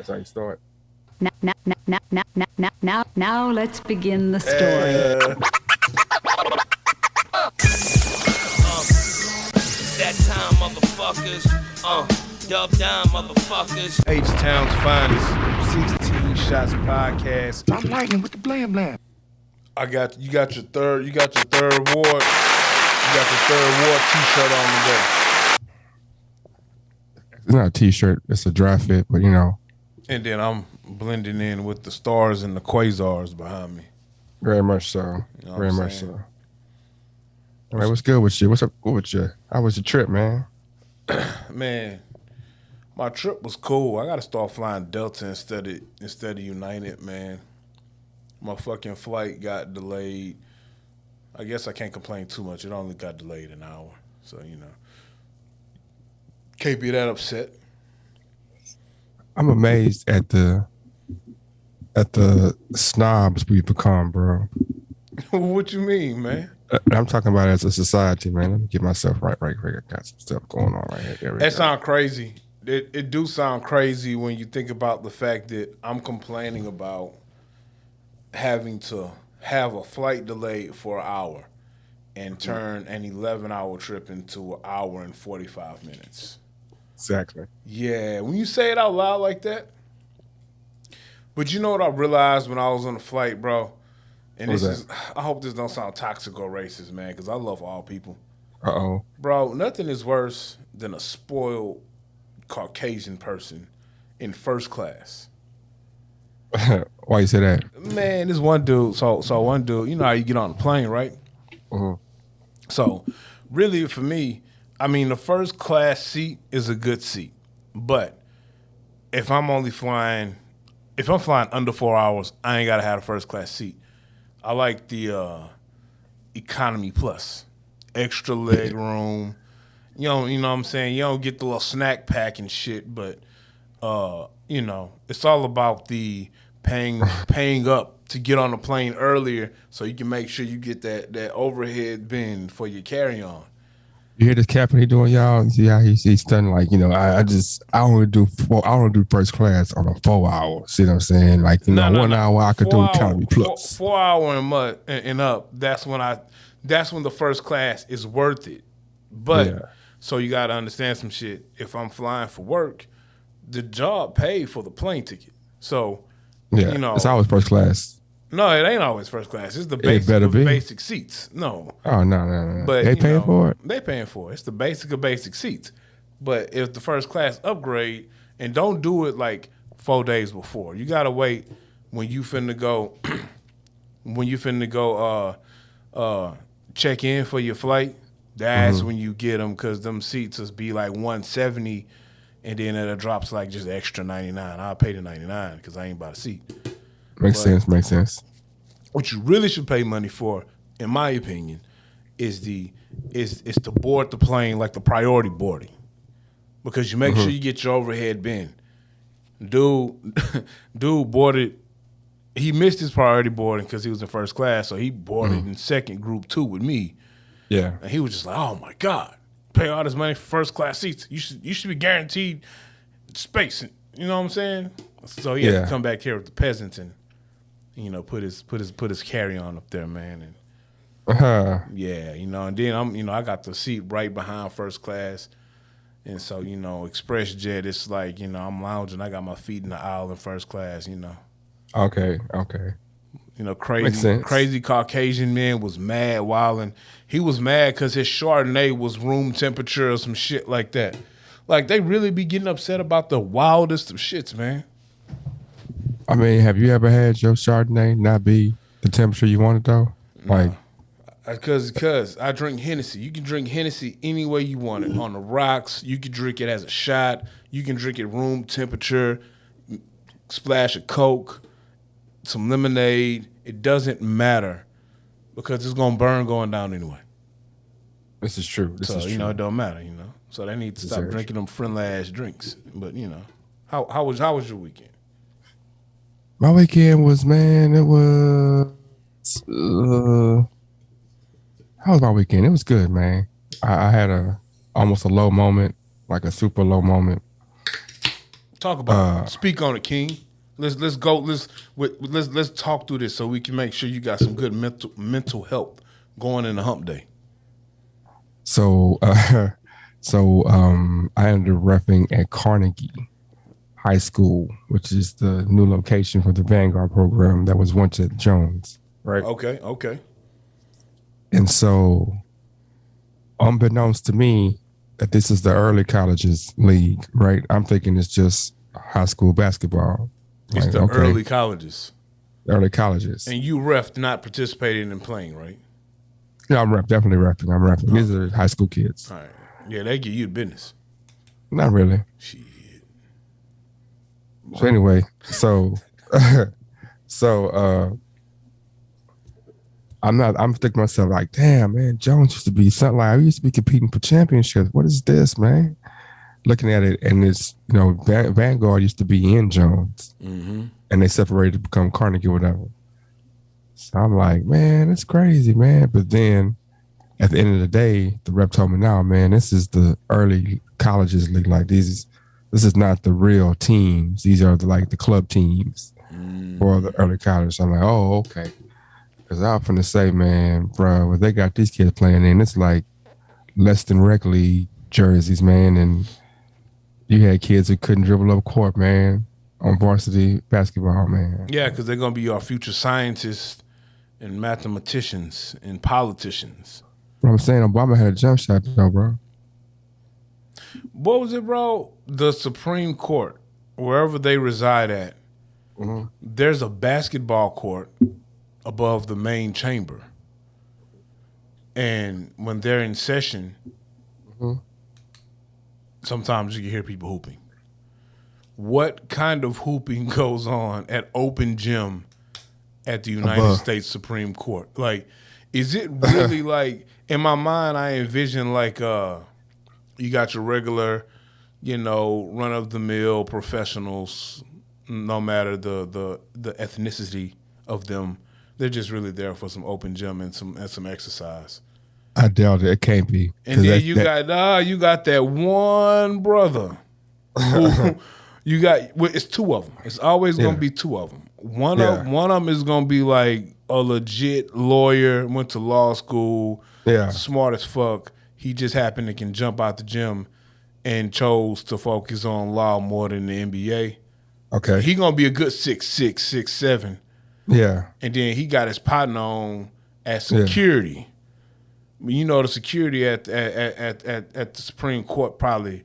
That's how you start. Now let's begin the story. That time, motherfuckers. Dub down, motherfuckers. H-Town's finest 16 Shots podcast. I'm lightning with the blam blam. You got your third award. You got your third award t-shirt on today. It's not a t-shirt, it's a dry fit, but you know. And then I'm blending in with the stars and the quasars behind me. Very much so. You know Very what I'm much saying? so. All right, what's good with you? What's up with you? How was your trip, man? Man, my trip was cool. I got to start flying Delta instead of United, man. My fucking flight got delayed. I guess I can't complain too much. It only got delayed an hour. So, you know, can't be that upset. I'm amazed at the snobs we've become, bro. What you mean, man? I'm talking about as a society, man. Let me get myself right. I got some stuff going on right here. That sounds crazy. It do sound crazy when you think about the fact that I'm complaining about having to have a flight delayed for an hour and turn an 11-hour trip into an hour and 45 minutes. Exactly. Yeah, when you say it out loud like that. But you know what I realized when I was on the flight, bro? And I hope this don't sound toxic or racist, man, because I love all people. Uh-oh. Bro, nothing is worse than a spoiled Caucasian person in first class. Why you say that? Man, this one dude, so one dude, you know how you get on the plane, right? Uh-huh. So really for me, I mean, the first class seat is a good seat. But if I'm flying under 4 hours, I ain't got to have a first class seat. I like the economy plus, extra leg room. You know what I'm saying? You don't get the little snack pack and shit, but you know, it's all about the paying up to get on the plane earlier so you can make sure you get that overhead bin for your carry-on. You hear this captain he doing, y'all? See how he's stunning, like, you know, I only do first class on a 4 hour. See what I'm saying? Like, you know, 1 hour I could do economy plus. 4 hour and up, that's when the first class is worth it. But so you gotta understand some shit. If I'm flying for work, the job paid for the plane ticket. So you know, it's always first class. No, it ain't always first class. It's the basic seats. No. Oh, no. But they paying for it? They paying for it. It's the basic of basic seats. But if the first class upgrade, and don't do it like 4 days before. You got to wait when you finna go check in for your flight. That's when you get them, because them seats will be like $170, and then it'll drop to like just extra $99. I'll pay the $99 because I ain't bought a seat. Makes sense. What you really should pay money for, in my opinion, is to board the plane like the priority boarding, because you make sure you get your overhead bin. Dude boarded. He missed his priority boarding because he was in first class, so he boarded in second group 2 with me. Yeah, and he was just like, "Oh my God, pay all this money for first class seats. You should be guaranteed space." You know what I'm saying? So he had to come back here with the peasants and, you know, put his carry on up there, man. And yeah, you know, and then I got the seat right behind first class. And so, you know, express jet, it's like, you know, I'm lounging, I got my feet in the aisle in first class, you know. Okay. You know, crazy Caucasian man was mad wilding. He was mad because his Chardonnay was room temperature or some shit like that. Like, they really be getting upset about the wildest of shits, man. I mean, have you ever had your Chardonnay not be the temperature you wanted, though? Like, Because I drink Hennessy. You can drink Hennessy any way you want it. On the rocks, you can drink it as a shot. You can drink it room temperature, splash of Coke, some lemonade. It doesn't matter because it's going to burn going down anyway. This is true. You know, it don't matter, you know. So they need to stop drinking them friendly-ass drinks. But, you know, how was your weekend? My weekend was, man, it was... how was my weekend? It was good, man. I had almost a low moment, like a super low moment. Talk about it. Speak on it, King. Let's go. Let's talk through this so we can make sure you got some good mental health going into Hump Day. So, I ended up repping at Carnegie High School, which is the new location for the Vanguard program that was once at Jones, right? Okay. And so, unbeknownst to me, that this is the early colleges league, right? I'm thinking it's just high school basketball. It's the early colleges. Early colleges. And you ref not participating in playing, right? Yeah, definitely repping. I'm repping. These are high school kids. All right. Yeah, they give you the business. Not really. Shit. So anyway, I'm thinking to myself like, damn, man, Jones used to be something like, I used to be competing for championships. What is this, man? Looking at it, and it's, Vanguard used to be in Jones, and they separated to become Carnegie or whatever. So I'm like, man, it's crazy, man. But then at the end of the day, the rep told me, no, man, this is the early colleges league. Like this is not the real teams. These are the club teams for the early college. So I'm like, oh, okay. Because I was finna say, man, bro, when they got these kids playing in, it's like less than rec league jerseys, man. And you had kids who couldn't dribble up court, man, on varsity basketball, man. Yeah, because they're going to be our future scientists and mathematicians and politicians. But I'm saying Obama had a jump shot, though, bro. What was it, bro? The Supreme Court, wherever they reside at, there's a basketball court above the main chamber. And when they're in session, sometimes you can hear people hooping. What kind of hooping goes on at open gym at the United States Supreme Court? Like, is it really like, in my mind, I envision like you got your regular, run-of-the-mill professionals, no matter the ethnicity of them. They're just really there for some open gym and some exercise. I doubt it. It can't be. And then you got that one brother who it's two of them. It's always gonna be two of them. One of them is gonna be like a legit lawyer, went to law school, smart as fuck. He just happened to can jump out the gym and chose to focus on law more than the NBA. Okay. He gonna be a good 6'6", 6'7". Yeah. And then he got his partner on as security. The security at the Supreme Court probably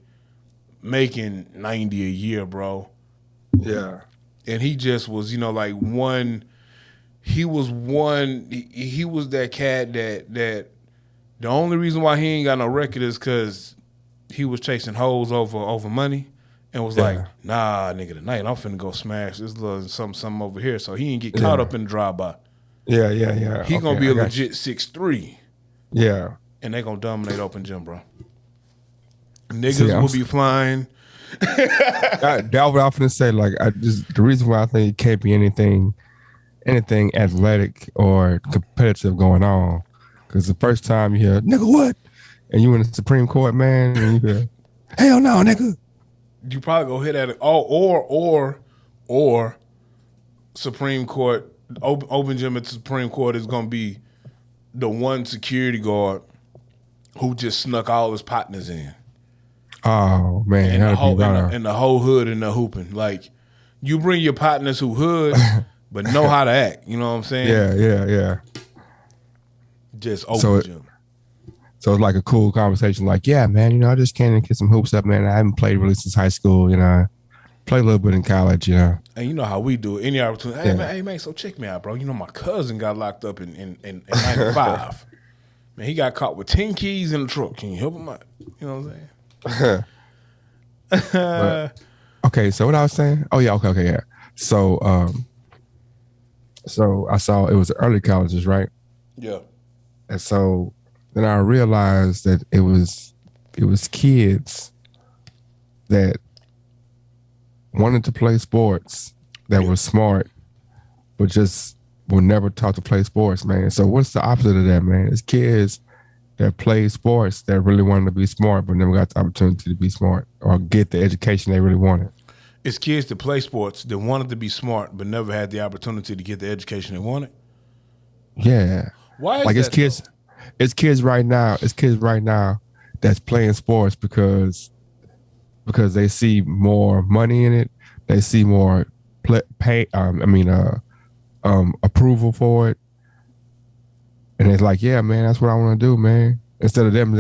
making $90 a year, bro. Yeah. And he just was, he was that cat that the only reason why he ain't got no record is because he was chasing hoes over money and was like, nah, nigga, tonight I'm finna go smash this little something over here. So he ain't get caught up in the drive-by. Yeah. He gonna be a legit 6'3". Yeah. And they gonna dominate open gym, bro. Niggas will be flying. That what I'm finna say. Like, the reason why I think it can't be anything athletic or competitive going on, because the first time you hear "nigga what," and you in the Supreme Court, man, and you hear "hell no, nigga," you probably go hit at it. Oh, or Supreme Court open gym at the Supreme Court is gonna be the one security guard who just snuck all his partners in. Oh man, and the whole hood in the hooping. Like, you bring your partners who hood, but know how to act. You know what I'm saying? Yeah. Just open gym. So it's like a cool conversation. Like, yeah, man, I just came and get some hoops up, man. I haven't played really since high school. Play a little bit in college. And you know how we do it. Any opportunity. Hey man, so check me out, bro. My cousin got locked up in 95. Man, he got caught with 10 keys in the truck. Can you help him out? You know what I'm saying? Okay, so what I was saying? Oh yeah, okay, yeah. So I saw it was early colleges, right? Yeah. And so then I realized that it was kids that wanted to play sports that were smart, but just were never taught to play sports, man. So what's the opposite of that, man? It's kids that play sports that really wanted to be smart, but never got the opportunity to be smart or get the education they really wanted. It's kids that play sports that wanted to be smart but never had the opportunity to get the education they wanted. Yeah. Why is Like that? it's kids right now. It's kids right now that's playing sports because they see more money in it. They see more approval for it, and it's like, yeah, man, that's what I want to do, man. Instead of them,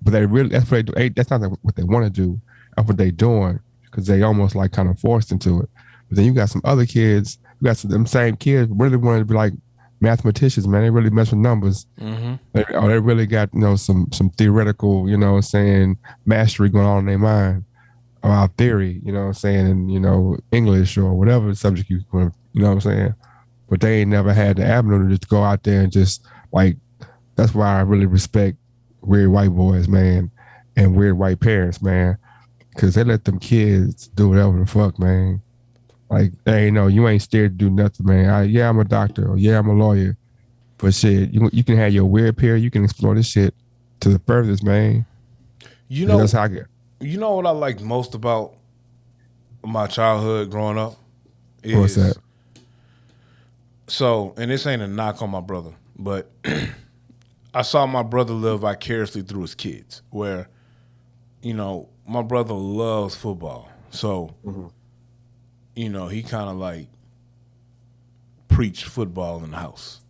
but they really that's not what they want to do. That's what they doing because they almost like kind of forced into it. But then you got some other kids, them same kids really wanted to be like mathematicians, man. They really mess with numbers. Mm-hmm. They really got some theoretical, saying mastery going on in their mind about theory, saying, and English or whatever subject you want, what I'm saying. But they ain't never had the avenue to just go out there and just like. That's why I really respect weird white boys, man, and weird white parents, man, because they let them kids do whatever the fuck, man. Like, hey, no, you ain't scared to do nothing, man. I'm a doctor, or yeah, I'm a lawyer, but shit, you can have your weird period. You can explore this shit to the furthest, man. That's how I get. You know what I liked most about my childhood growing up? What's that? So, and this ain't a knock on my brother, but I saw my brother live vicariously through his kids, where, my brother loves football. So, he kind of like preached football in the house.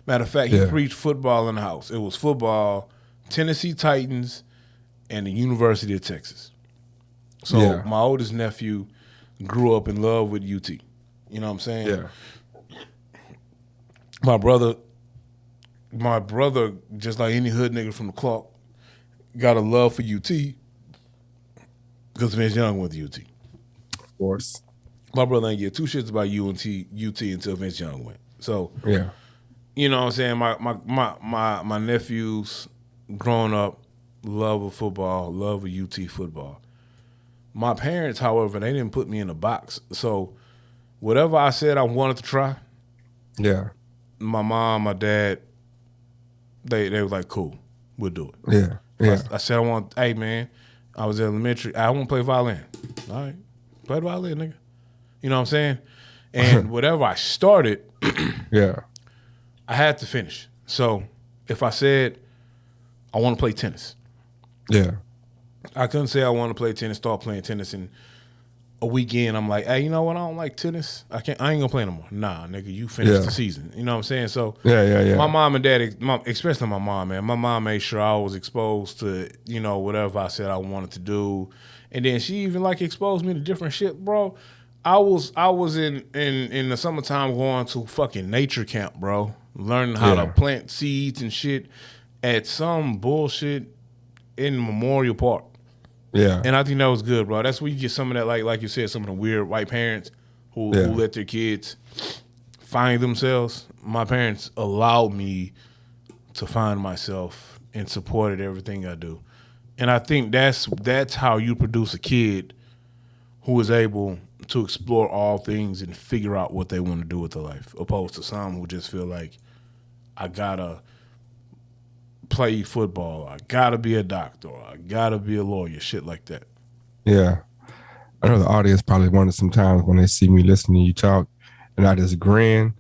Matter of fact, he preached football in the house. It was football, Tennessee Titans, and the University of Texas. So my oldest nephew grew up in love with UT. You know what I'm saying? Yeah. My brother, just like any hood nigga from the clock, got a love for UT because Vince Young went to UT. Of course. My brother ain't get two shits about UT until Vince Young went. So yeah, you know what I'm saying? My nephews growing up, love of football, love of UT football. My parents, however, they didn't put me in a box. So whatever I said I wanted to try, my mom, my dad, they were like, cool, we'll do it. Yeah. I said hey man, I was elementary, I want to play violin. All right, play the violin, nigga. You know what I'm saying? And whatever I started, I had to finish. So if I said I want to play tennis, I couldn't say I want to play tennis, start playing tennis, and a weekend I'm like, hey, you know what? I don't like tennis. I ain't gonna play no more. Nah, nigga, you finished the season. You know what I'm saying? So my mom and dad, especially my mom, man, my mom made sure I was exposed to, whatever I said I wanted to do. And then she even like exposed me to different shit, bro. I was in the summertime going to fucking nature camp, bro. Learning how to plant seeds and shit at some bullshit in Memorial Park. Yeah. And I think that was good, bro. That's where you get some of that, like you said, some of the weird white parents who let their kids find themselves. My parents allowed me to find myself and supported everything I do. And I think that's how you produce a kid who is able to explore all things and figure out what they want to do with their life, opposed to some who just feel like, I gotta play football, I gotta be a doctor, I gotta be a lawyer, shit like that. Yeah. I know the audience probably wonders sometimes when they see me listening to you talk and I just grin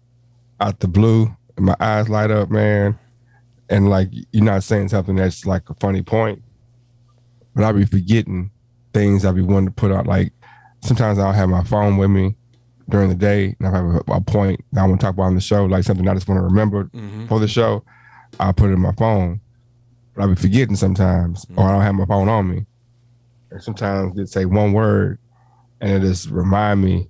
out the blue and my eyes light up, man. And like, you're not saying something that's like a funny point, but I'll be forgetting things I'll be wanting to put out. Like sometimes I'll have my phone with me during the day and I have a point that I want to talk about on the show, like something I just want to remember for the show. I'll put it in my phone, but I'll be forgetting sometimes, or I don't have my phone on me. And sometimes they say one word and it just remind me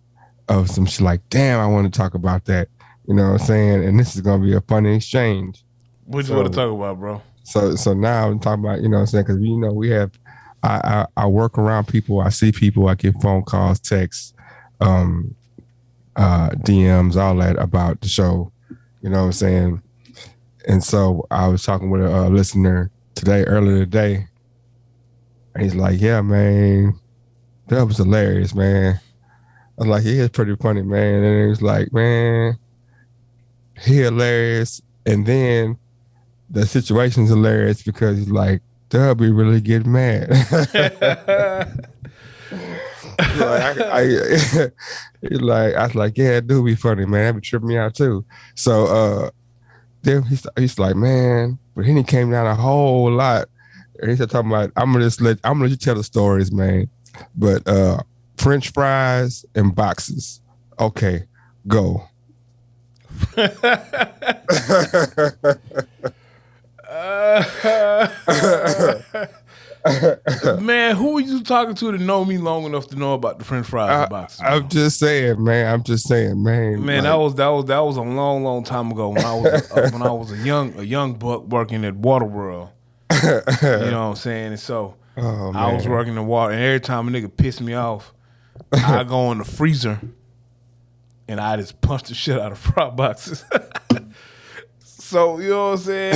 of some shit like, damn, I want to talk about that. You know what I'm saying? And this is going to be a funny exchange. What you want to talk about, bro? So now I'm talking about, you know what I'm saying? Because, we have, I work around people. I see people. I get phone calls, texts, DMs, all that about the show. You know what I'm saying? And so I was talking with a listener earlier today, and he's like, yeah, man, that was hilarious, man. I was like, yeah, it's pretty funny, man. And he was like, man, he hilarious. And then the situation's hilarious because he's like, they'll be really getting mad. Like he's like, I was like, yeah, it do be funny, man. That be tripping me out too. So then he's like, man, but then he came down a whole lot. And he started talking about, I'm gonna let you tell the stories, man. But French fries and boxes. Okay, go. Man, who are you talking to know me long enough to know about the French fries and boxes? I'm just saying, man. I'm just saying, man. Man, like, that was a long time ago when I was a young buck working at Waterworld. You know what I'm saying? And so oh, I was man. working in water, and every time a nigga pissed me off, I go in the freezer and I just punch the shit out of fry boxes. So, you know what I'm saying?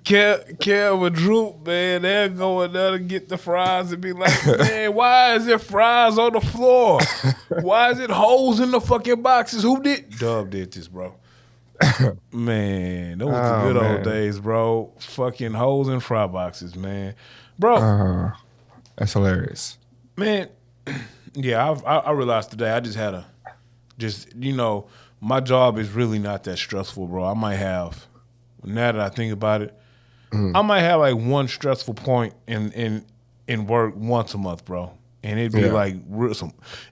Kev and Droop, man, they'll go in there to get the fries and be like, man, why is there fries on the floor? Why is it holes in the fucking boxes? Who did? Dub did this, bro. Man, those was the good old days, bro. Fucking holes in fry boxes, man. Bro. That's hilarious. Man, yeah, I realized today I just had my job is really not that stressful, bro. I might have, now that I think about it, I might have like one stressful point in work once a month, bro. And it'd be like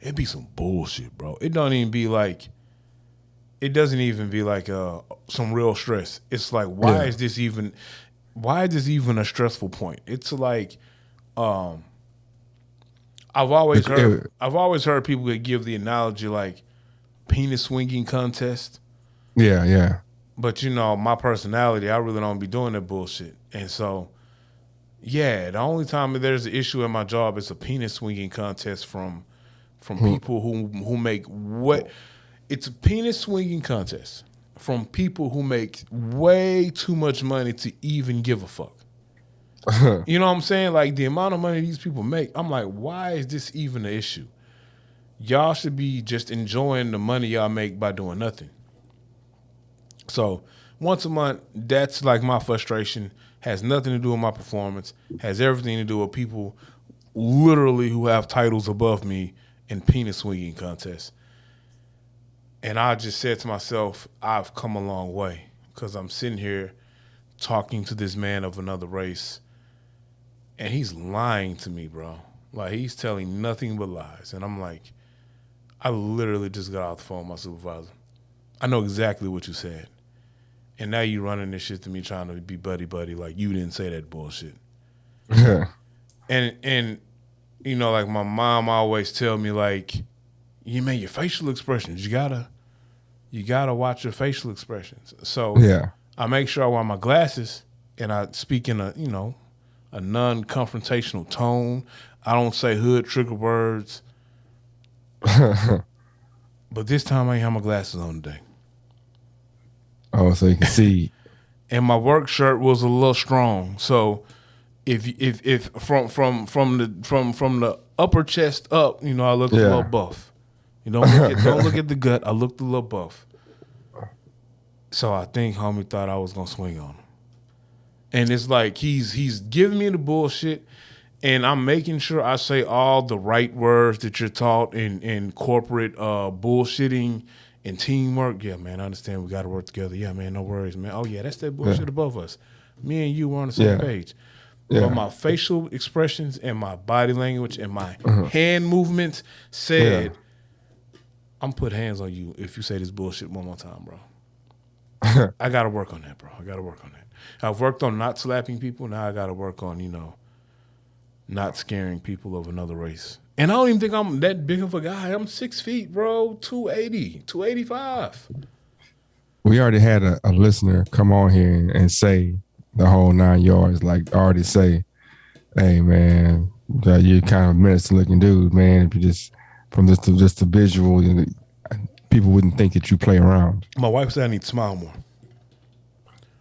it'd be some bullshit, bro. It doesn't even be like some real stress. It's like, why is this even a stressful point? It's like, I've always heard people that give the analogy like penis swinging contest. Yeah. But my personality, I really don't be doing that bullshit. And so, yeah, the only time there's an issue in my job is a penis swinging contest from people who make it's a penis swinging contest from people who make way too much money to even give a fuck. You know what I'm saying? Like, the amount of money these people make, I'm like, why is this even an issue? Y'all should be just enjoying the money y'all make by doing nothing. So once a month, that's like my frustration. Has nothing to do with my performance. Has everything to do with people literally who have titles above me in penis swinging contests. And I just said to myself, I've come a long way because I'm sitting here talking to this man of another race, and he's lying to me, bro. Like, he's telling nothing but lies. And I'm like, I literally just got off the phone with my supervisor. I know exactly what you said. And now you running this shit to me trying to be buddy-buddy like you didn't say that bullshit. Yeah. And like my mom always tell me, like, you man, your facial expressions, you gotta watch your facial expressions. So Yeah. I make sure I wear my glasses and I speak in a non-confrontational tone. I don't say hood trigger words. But this time I ain't have my glasses on today. Oh, so you can see. And my work shirt was a little strong. So if from the upper chest up, I looked a little buff. You don't look at the gut. I looked a little buff. So I think homie thought I was gonna swing on him. And it's like he's giving me the bullshit, and I'm making sure I say all the right words that you're taught in corporate bullshitting and teamwork. Yeah, man, I understand we got to work together. Yeah, man, no worries, man. Oh, yeah, that's that bullshit above us. Me and you were on the same page. Yeah. But my facial expressions and my body language and my hand movements said, I'm put hands on you if you say this bullshit one more time, bro. I got to work on that, bro. I got to work on that. I've worked on not slapping people. Now I got to work on, not scaring people of another race. And I don't even think I'm that big of a guy. I'm 6 feet, bro, 280, 285. We already had a listener come on here and say the whole 9 yards, like already say, hey, man, you're kind of a menacing looking dude, man. If you just, from just the visual, people wouldn't think that you play around. My wife said I need to smile more.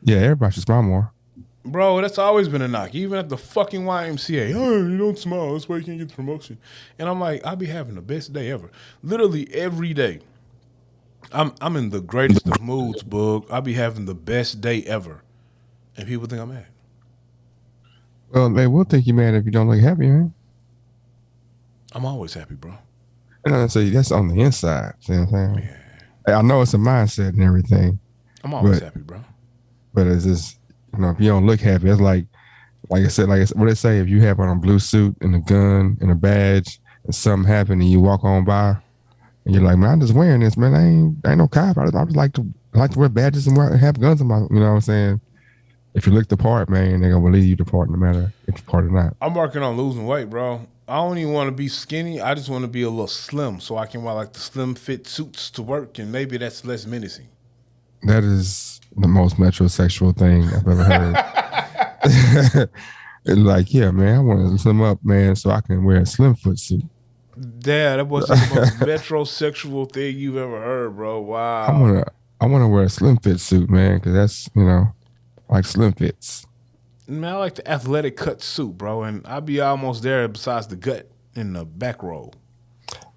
Yeah, everybody should smile more. Bro, that's always been a knock. Even at the fucking YMCA. Oh, you don't smile. That's why you can't get the promotion. And I'm like, I'll be having the best day ever. Literally every day. I'm in the greatest of moods, bug. I'll be having the best day ever. And people think I'm mad. Well, they will think you're mad if you don't look happy, man. I'm always happy, bro. And I say that's on the inside. See what I'm saying? I know it's a mindset and everything, I'm always but happy, bro. it's just if you don't look happy, it's like I said, what they say, if you have on a blue suit and a gun and a badge and something happened and you walk on by and you're like, man, I'm just wearing this, man. I ain't no cop. I just like to wear badges and have guns in my, you know what I'm saying? If you look the part, man, they're gonna believe you the part no matter if you're part or not. I'm working on losing weight, bro. I don't even want to be skinny. I just want to be a little slim so I can wear like the slim fit suits to work, and maybe that's less menacing. That is the most metrosexual thing I've ever heard. It's like, yeah, man, I want to slim up, man, so I can wear a slim foot suit. Yeah, that wasn't the most metrosexual thing you've ever heard, bro. I Wow. wanna I wanna wear a slim fit suit, man, because that's like slim fits. Man, I like the athletic cut suit, bro, and I'll be almost there besides the gut in the back row.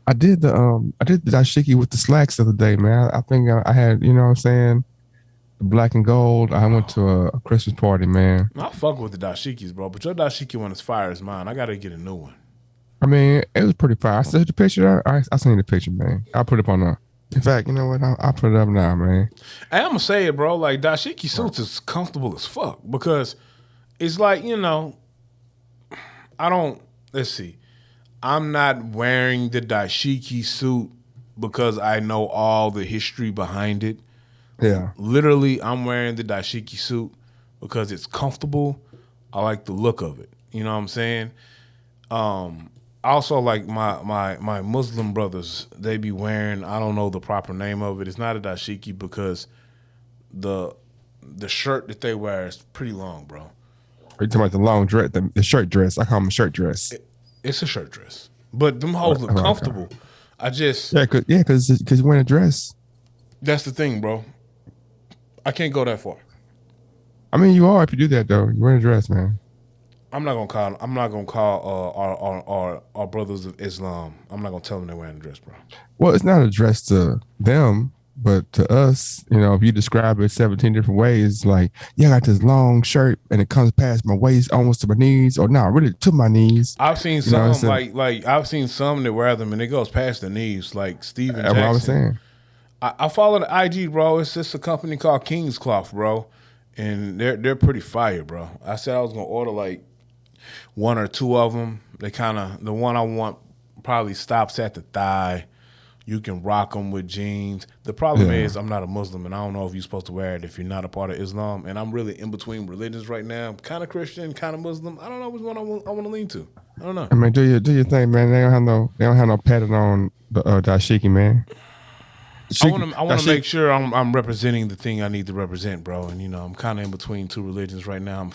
I did the dashiki with the slacks the other day, man. I think I had, you know what I'm saying, the black and gold. I went to a Christmas party, man. I fuck with the dashikis, bro, but your dashiki one is fire as mine. I gotta get a new one. I mean, it was pretty fire. I sent the picture. I seen the picture, man. I'll put it up on the. In fact, you know what? I'll put it up now, man. Hey, I'm gonna say it, bro. Like dashiki suits is comfortable as fuck because it's like I don't. Let's see. I'm not wearing the dashiki suit because I know all the history behind it. Yeah. Literally, I'm wearing the dashiki suit because it's comfortable. I like the look of it. You know what I'm saying? Also, like my Muslim brothers, they be wearing, I don't know the proper name of it. It's not a dashiki because the shirt that they wear is pretty long, bro. Are you talking about the long dress, the shirt dress? I call them a shirt dress. It's a shirt dress, but them hoes look comfortable. I just because you're wearing a dress. That's the thing, bro. I can't go that far. I mean, you are if you do that though. You're wearing a dress, man. I'm not gonna call our brothers of Islam. I'm not gonna tell them they're wearing a dress, bro. Well, it's not a dress to them, but to us, if you describe it 17 different ways, like, yeah, I got this long shirt and it comes past my waist almost to my knees, or no, really to my knees. I've seen some like I've seen some that wear them and it goes past the knees, like Steven Jackson. What I was saying. I follow the IG, bro. It's just a company called King's Cloth, bro, and they're pretty fire, bro. I said I was gonna order like one or two of them. The one I want probably stops at the thigh. You can rock them with jeans. The problem is I'm not a Muslim, and I don't know if you're supposed to wear it if you're not a part of Islam. And I'm really in between religions right now. I'm kind of Christian, kind of Muslim. I don't know which one I want to lean to. I don't know. I mean, do your thing, man. They don't have no pattern on the dashiki, man. I want to make sure I'm representing the thing I need to represent, bro. And I'm kind of in between two religions right now. I'm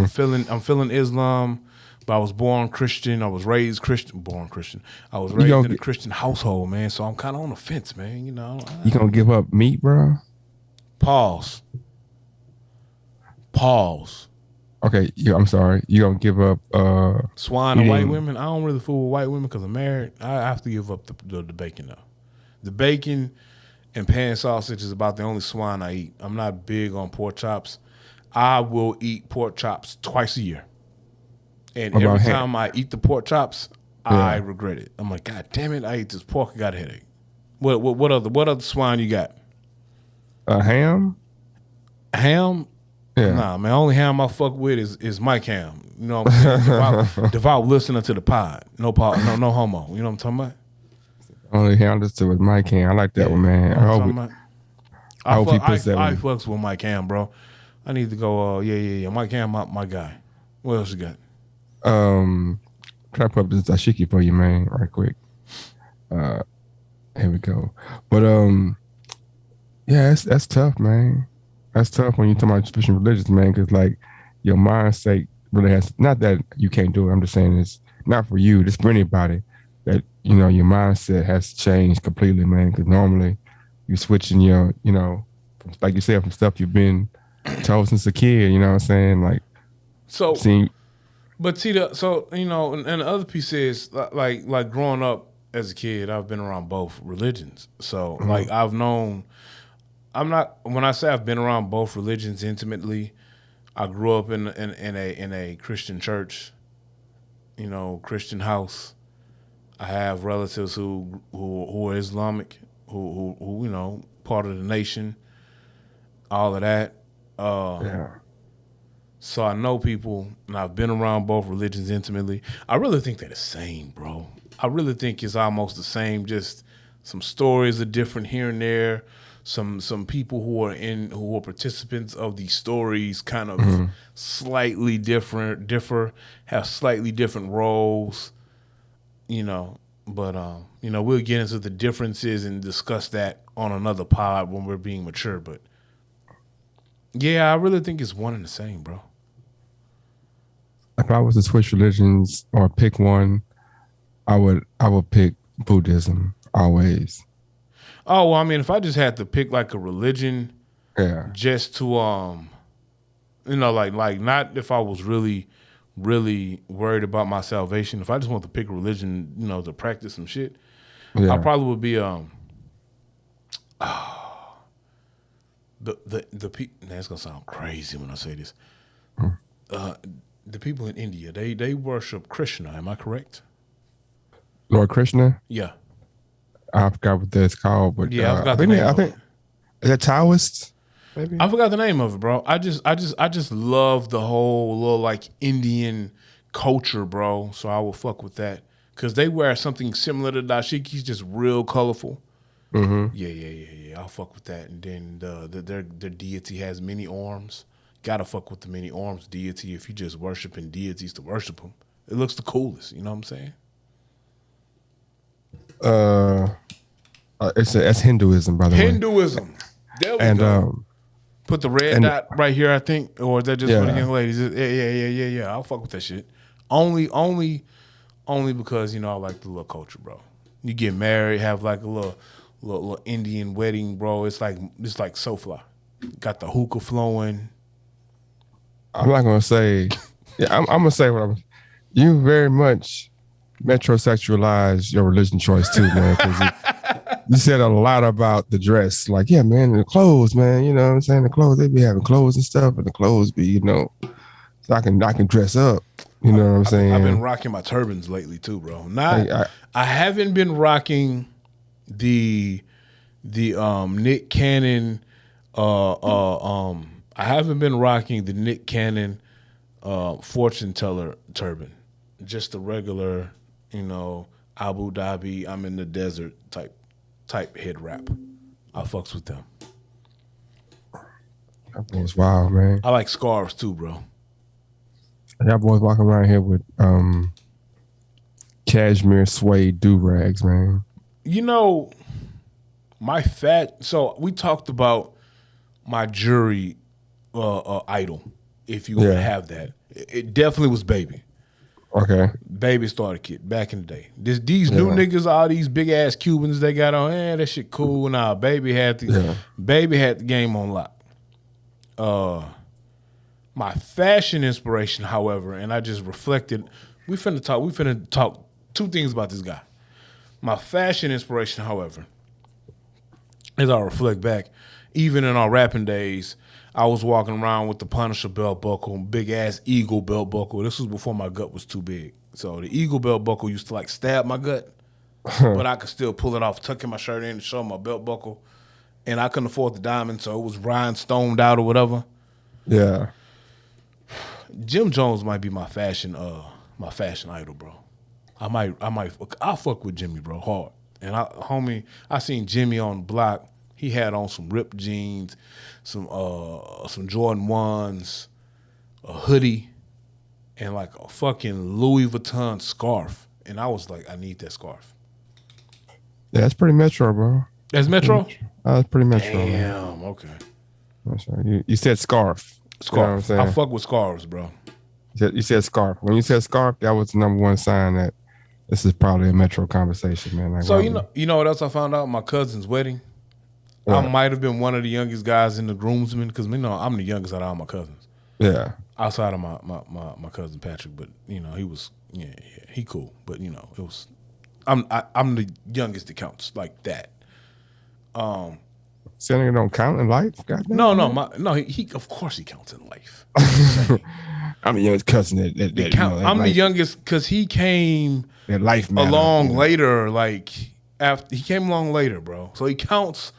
feeling Islam, but I was born Christian. I was raised Christian. Born Christian. I was raised in a Christian household, man. So I'm kind of on the fence, man. You gonna give up meat, bro? Pause. Okay, I'm sorry. You gonna give up swine to white women? I don't really fool with white women because I'm married. I have to give up the bacon though. The bacon and pan sausage is about the only swine I eat. I'm not big on pork chops. I will eat pork chops twice a year. And every time I eat the pork chops, I regret it. I'm like, God damn it, I ate this pork, I got a headache. What other swine you got? Ham? Ham? Yeah. Nah, man, only ham I fuck with is Mike Ham. You know what I'm saying? Devout listener to the pod. No homo. You know what I'm talking about? Only ham to with Mike Ham. I like that one, man. I hope he puts that one. I fucks with Mike Ham, bro. I need to go. Yeah. Mike Ham, my guy. What else you got? Try to put up this dashiki for you, man, right quick. Here we go. But yeah, that's tough, man. That's tough when you're talking about especially religious, man, because like your mindset really has. Not that you can't do it. I'm just saying it's not for you. It's for anybody. That your mindset has changed completely, man. Because normally you're switching your, like you said, from stuff you've been told since a kid. You know what I'm saying? Like so. But see, and the other piece is like growing up as a kid, I've been around both religions. So like I've known. When I say I've been around both religions intimately, I grew up in a Christian church, Christian house. I have relatives who are Islamic, who part of the nation, all of that. Yeah. So I know people, and I've been around both religions intimately. I really think they're the same, bro. I really think it's almost the same. Just some stories are different here and there. Some people who are participants of these stories kind of slightly differ, have slightly different roles, you know. But we'll get into the differences and discuss that on another pod when we're being mature. But yeah, I really think it's one and the same, bro. If I was to switch religions or pick one, I would pick Buddhism always. Oh well, I mean, if I just had to pick like a religion, Yeah. just to like not if I was really worried about my salvation. If I just want to pick a religion, to practice some shit, I Yeah. probably would be the people. That's gonna sound crazy when I say this. The people in India, they worship Krishna. Am I correct? Lord Krishna. Yeah. I forgot what that's called, but Yeah, I I forgot the think name I of think it. is that Taoist? Maybe. I forgot the name of it, bro. I just love the whole little like Indian culture, bro. So I will fuck with that because they wear something similar to dashikis, just real colorful. Mm-hmm. Yeah. I'll fuck with that. And then their deity has many arms. Gotta fuck with the many arms deity if you just worshiping deities to worship them. It looks the coolest. You know what I'm saying? Uh, that's Hinduism, by the way. Hinduism. There we And go. Put the red and dot right here, I think, or is that just for the yeah, young ladies? Yeah. I'll fuck with that shit. Only because I like the little culture, bro. You get married, have like a little Indian wedding, bro. It's like so fly. Got the hookah flowing. I'm not gonna say. Yeah, I'm gonna say what I'm. You very much metrosexualize your religion choice too, man. Because you said a lot about the dress. Like, yeah, man, the clothes, man. You know what I'm saying? The clothes, they be having clothes and stuff, and the clothes be, so I can dress up. You know what I'm I've been saying? rocking my turbans lately too, bro. Like, I haven't been rocking the Nick Cannon I haven't been rocking the Nick Cannon fortune teller turban. Just the regular, Abu Dhabi, I'm in the desert type head wrap. I fucks with them. that boy's wild, man. I like scarves too, bro. Y'all boys walking around here with cashmere suede do rags, man. So we talked about my jury idol, if you would Yeah. have that. It definitely was Baby. Okay. Baby starter kit back in the day. These new niggas, all these big ass Cubans they got on, that shit cool. Nah, Baby had the game on lock. My fashion inspiration, however, and I just reflected. We finna talk two things about this guy. My fashion inspiration, however, as I reflect back, even in our rapping days, I was walking around with the Punisher belt buckle, big ass Eagle belt buckle. This was before my gut was too big. So the Eagle belt buckle used to like stab my gut, but I could still pull it off, tucking my shirt in and show my belt buckle. And I couldn't afford the diamond, so it was rhinestoned out or whatever. Yeah. Jim Jones might be my fashion idol, bro. I'll fuck with Jimmy, bro, hard. And I seen Jimmy on the block. He had on some ripped jeans, some Jordan 1s, a hoodie, and like a fucking Louis Vuitton scarf. And I was like, I need that scarf. Yeah, that's pretty metro, bro. That's Metro? That's pretty metro. Man. Damn, okay. That's right. You said scarf. Scarf. You know what I'm saying? I fuck with scarves, bro. You said scarf. When you said scarf, that was the number one sign that this is probably a metro conversation, man. Like, So you know what else I found out? My cousin's wedding. I might have been one of the youngest guys in the groomsmen because I'm the youngest out of all my cousins. Yeah. Outside of my cousin Patrick, but he was he cool, but it was I'm the youngest that counts like that. Saying it don't count in life? Goddamn. No, he of course he counts in life. I'm the youngest cousin that I'm the youngest because he came that life matter, along later. Like after he came along later, bro. So he counts.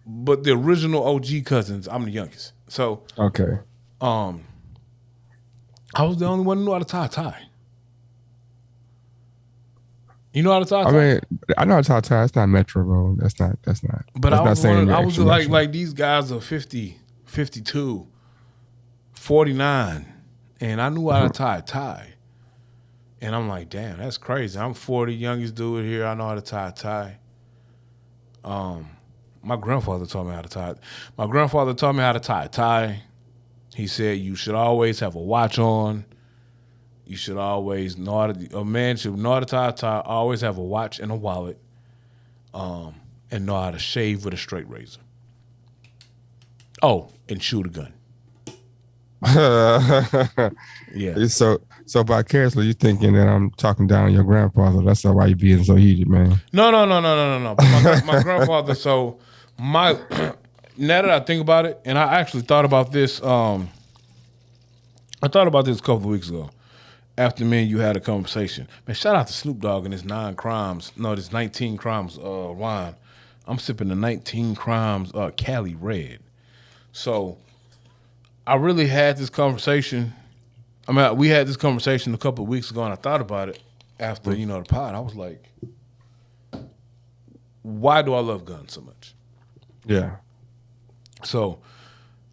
But the original OG cousins, I'm the youngest. So okay. I was the only one who knew how to tie a tie. You know how to tie a tie? I mean, I know how to tie a tie. It's not Metro, bro. That's not. But that's I was like these guys are 50, 52, 49, and I knew how to tie a tie. And I'm like, damn, that's crazy. I'm 40, youngest dude here. I know how to tie a tie. My grandfather taught me how to tie. My grandfather taught me how to tie a tie. He said you should always have a watch on. You should always know how to. A man should know how to tie a tie. Always have a watch and a wallet, and know how to shave with a straight razor. Oh, and shoot a gun. Yeah. So vicariously, you thinking that I'm talking down on your grandfather? That's why you being so heated, man. No. But my grandfather. So now that I think about it, and I actually thought about this. I thought about this a couple of weeks ago. After me and you had a conversation, man. Shout out to Snoop Dogg and his 19 crimes wine. I'm sipping the 19 crimes Cali Red. So I really had this conversation. I mean, we had this conversation a couple of weeks ago, and I thought about it after the pod. I was like, why do I love guns so much? Yeah. So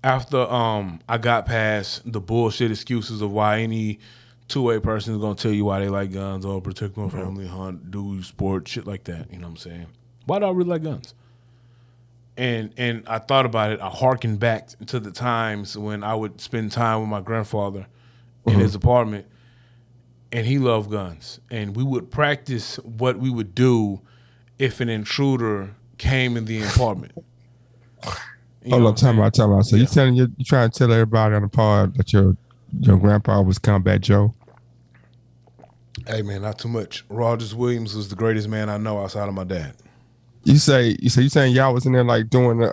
after I got past the bullshit excuses of why any two-way person is gonna tell you why they like guns or protect my family, hunt, do sport, shit like that. You know what I'm saying? Why do I really like guns? And I thought about it. I harkened back to the times when I would spend time with my grandfather in his apartment, and he loved guns. And we would practice what we would do if an intruder came in the apartment. Hold up, time out. So you trying to tell everybody on the pod that your grandpa was Combat Joe? Hey man, not too much. Rogers Williams was the greatest man I know outside of my dad. You saying y'all was in there like doing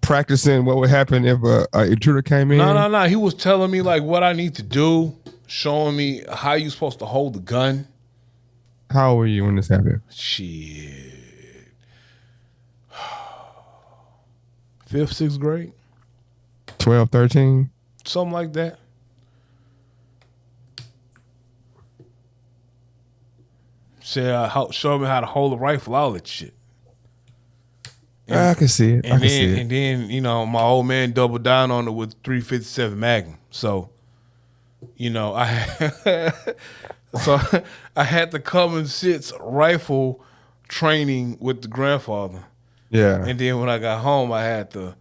practicing what would happen if a intruder came in? No. He was telling me like what I need to do, showing me how you supposed to hold the gun. How old were you when this happened? Shit. 5th, 6th grade? 12, 13? Something like that. Show me how to hold a rifle, all that shit. I can see it. And then, my old man doubled down on it with 357 Magnum. So, I had the common sits rifle training with the grandfather. Yeah. And then when I got home, I had the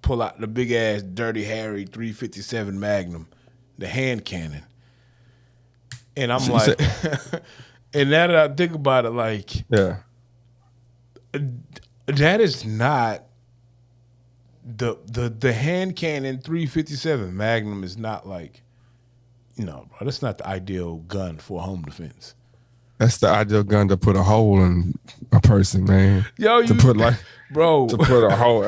pull out the big ass Dirty Harry 357 Magnum, the hand cannon. And I'm like, and now that I think about it, like, yeah, that is not the hand cannon 357 Magnum is not like, bro, that's not the ideal gun for home defense. That's the ideal gun to put a hole in a person, man. Yo, to put a hole.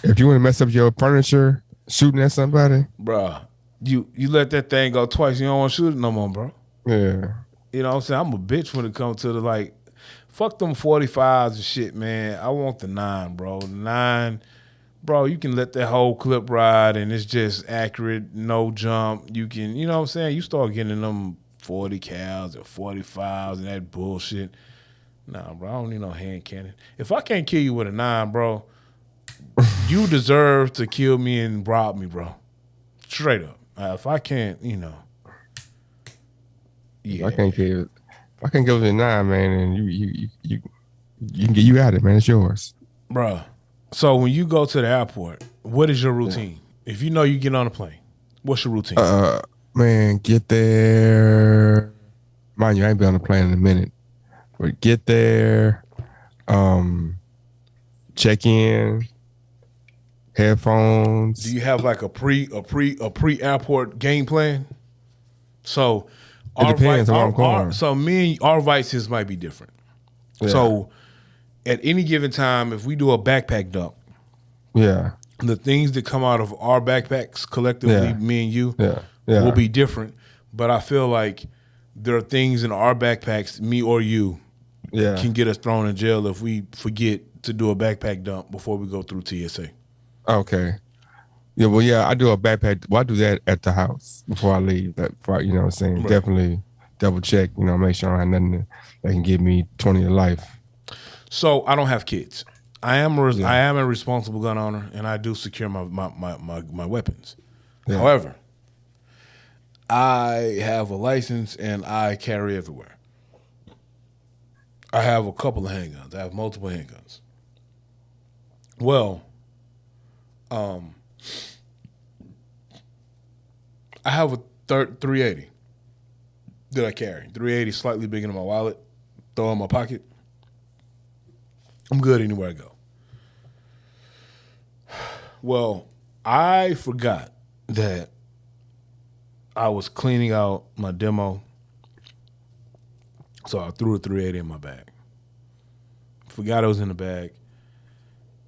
If you want to mess up your furniture, shooting at somebody, bro. You let that thing go twice, you don't want to shoot it no more, bro. Yeah. You know what I'm saying? I'm a bitch when it comes to the fuck them 45s and shit, man. I want the 9, bro. The 9, bro, you can let that whole clip ride and it's just accurate, no jump. You can, you know what I'm saying? You start getting them 40 cals or 45s and that bullshit. Nah, bro, I don't need no hand cannon. If I can't kill you with a 9, bro, you deserve to kill me and rob me, bro. Straight up. If I can't, yeah. I can't give it a 9, man, and you can get you out of it, man. It's yours, bro. So when you go to the airport, what is your routine? Yeah. If you know you get on a plane, what's your routine? Man, get there. Mind you, I ain't been on a plane in a minute, but get there, check in. Headphones. Do you have like a pre-airport game plan? So it depends on where I'm going. So our vices might be different. Yeah. So at any given time, if we do a backpack dump, yeah, the things that come out of our backpacks collectively, me and you, will be different. But I feel like there are things in our backpacks, me or you, can get us thrown in jail if we forget to do a backpack dump before we go through TSA. Okay. Yeah, well, I do a backpack. Well, I do that at the house before I leave. You know what I'm saying? Right. Definitely double check, make sure I don't have nothing that can give me 20 to life. So I don't have kids. I am a responsible gun owner, and I do secure my weapons. Yeah. However, I have a license, and I carry everywhere. I have a couple of handguns. I have multiple handguns. Well, I have a 380 that I carry. 380 slightly bigger than my wallet. Throw in my pocket. I'm good anywhere I go. Well, I forgot that I was cleaning out my demo, so I threw a 380 in my bag. Forgot it was in the bag,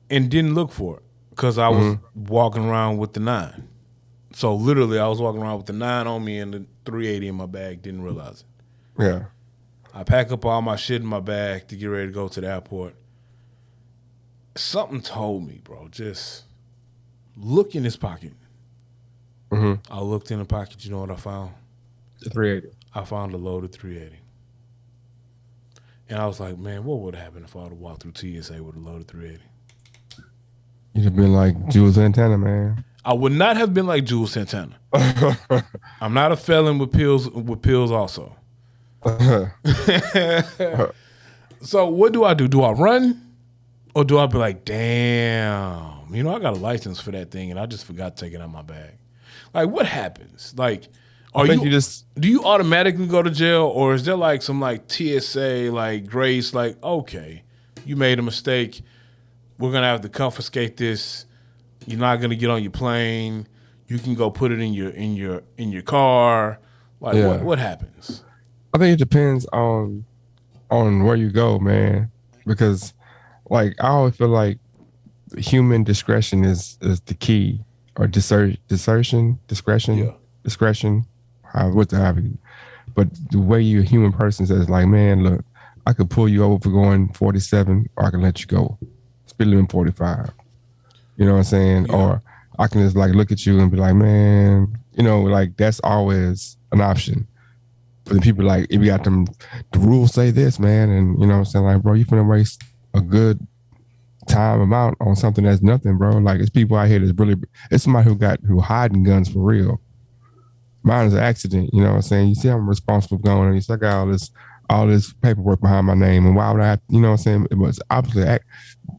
and didn't look for it because I was walking around with the 9. So literally, I was walking around with the 9 on me and the 380 in my bag. Didn't realize it. Yeah. I pack up all my shit in my bag to get ready to go to the airport. Something told me, bro, just look in his pocket. I looked in the pocket. You know what I found? The 380. I found a loaded 380. And I was like, man, what would happen if I would have walked through TSA with a loaded 380? You'd have been like Jules Santana, man. I would not have been like Jules Santana. I'm not a felon with pills also. So what do? Do I run? Or do I be like, damn, I got a license for that thing and I just forgot to take it out of my bag? Like, what happens? Like, do you automatically go to jail, or is there like some like TSA like grace, like, okay, you made a mistake, we're gonna have to confiscate this. You're not gonna get on your plane. You can go put it in your car. Like, what happens? I think it depends on where you go, man, because like I always feel like human discretion is the key, or discretion, however you. But the way you're a human person says, like, man, look, I could pull you over for going 47, or I can let you go. Speed limit 45. You know what I'm saying? Yeah. Or I can just like look at you and be like, man, like that's always an option. But then people like, if you got the rules say this, man, and you know what I'm saying, like, bro, you finna waste a good time amount on something that's nothing, bro. Like, it's people out here that's really, it's somebody who hiding guns for real. Mine is an accident, you know what I'm saying? You see, I'm responsible for going, and you see, I got all this paperwork behind my name, and why would I have, you know what I'm saying? It was obviously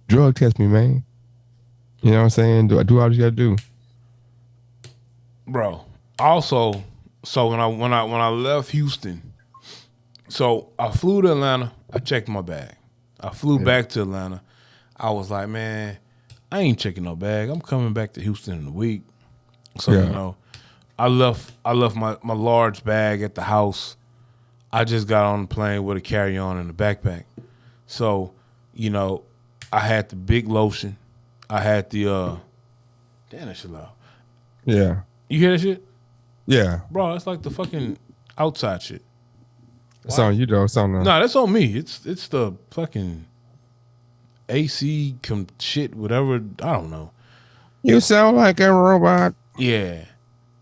drug test me, man. You know what I'm saying? Do all you gotta do, bro. Also, so when I left Houston, so I flew to Atlanta. I checked my bag. I flew back to Atlanta. I was like, man, I ain't checking no bag. I'm coming back to Houston in a week. So I left my large bag at the house. I just got on the plane with a carry-on and a backpack. So, I had the big lotion. I had the damn, that shit loud. Yeah. You hear that shit? Yeah. Bro, it's like the fucking outside shit. It's on you though. It's on No, that's on me. It's the fucking AC shit, whatever. I don't know. You sound like a robot. Yeah.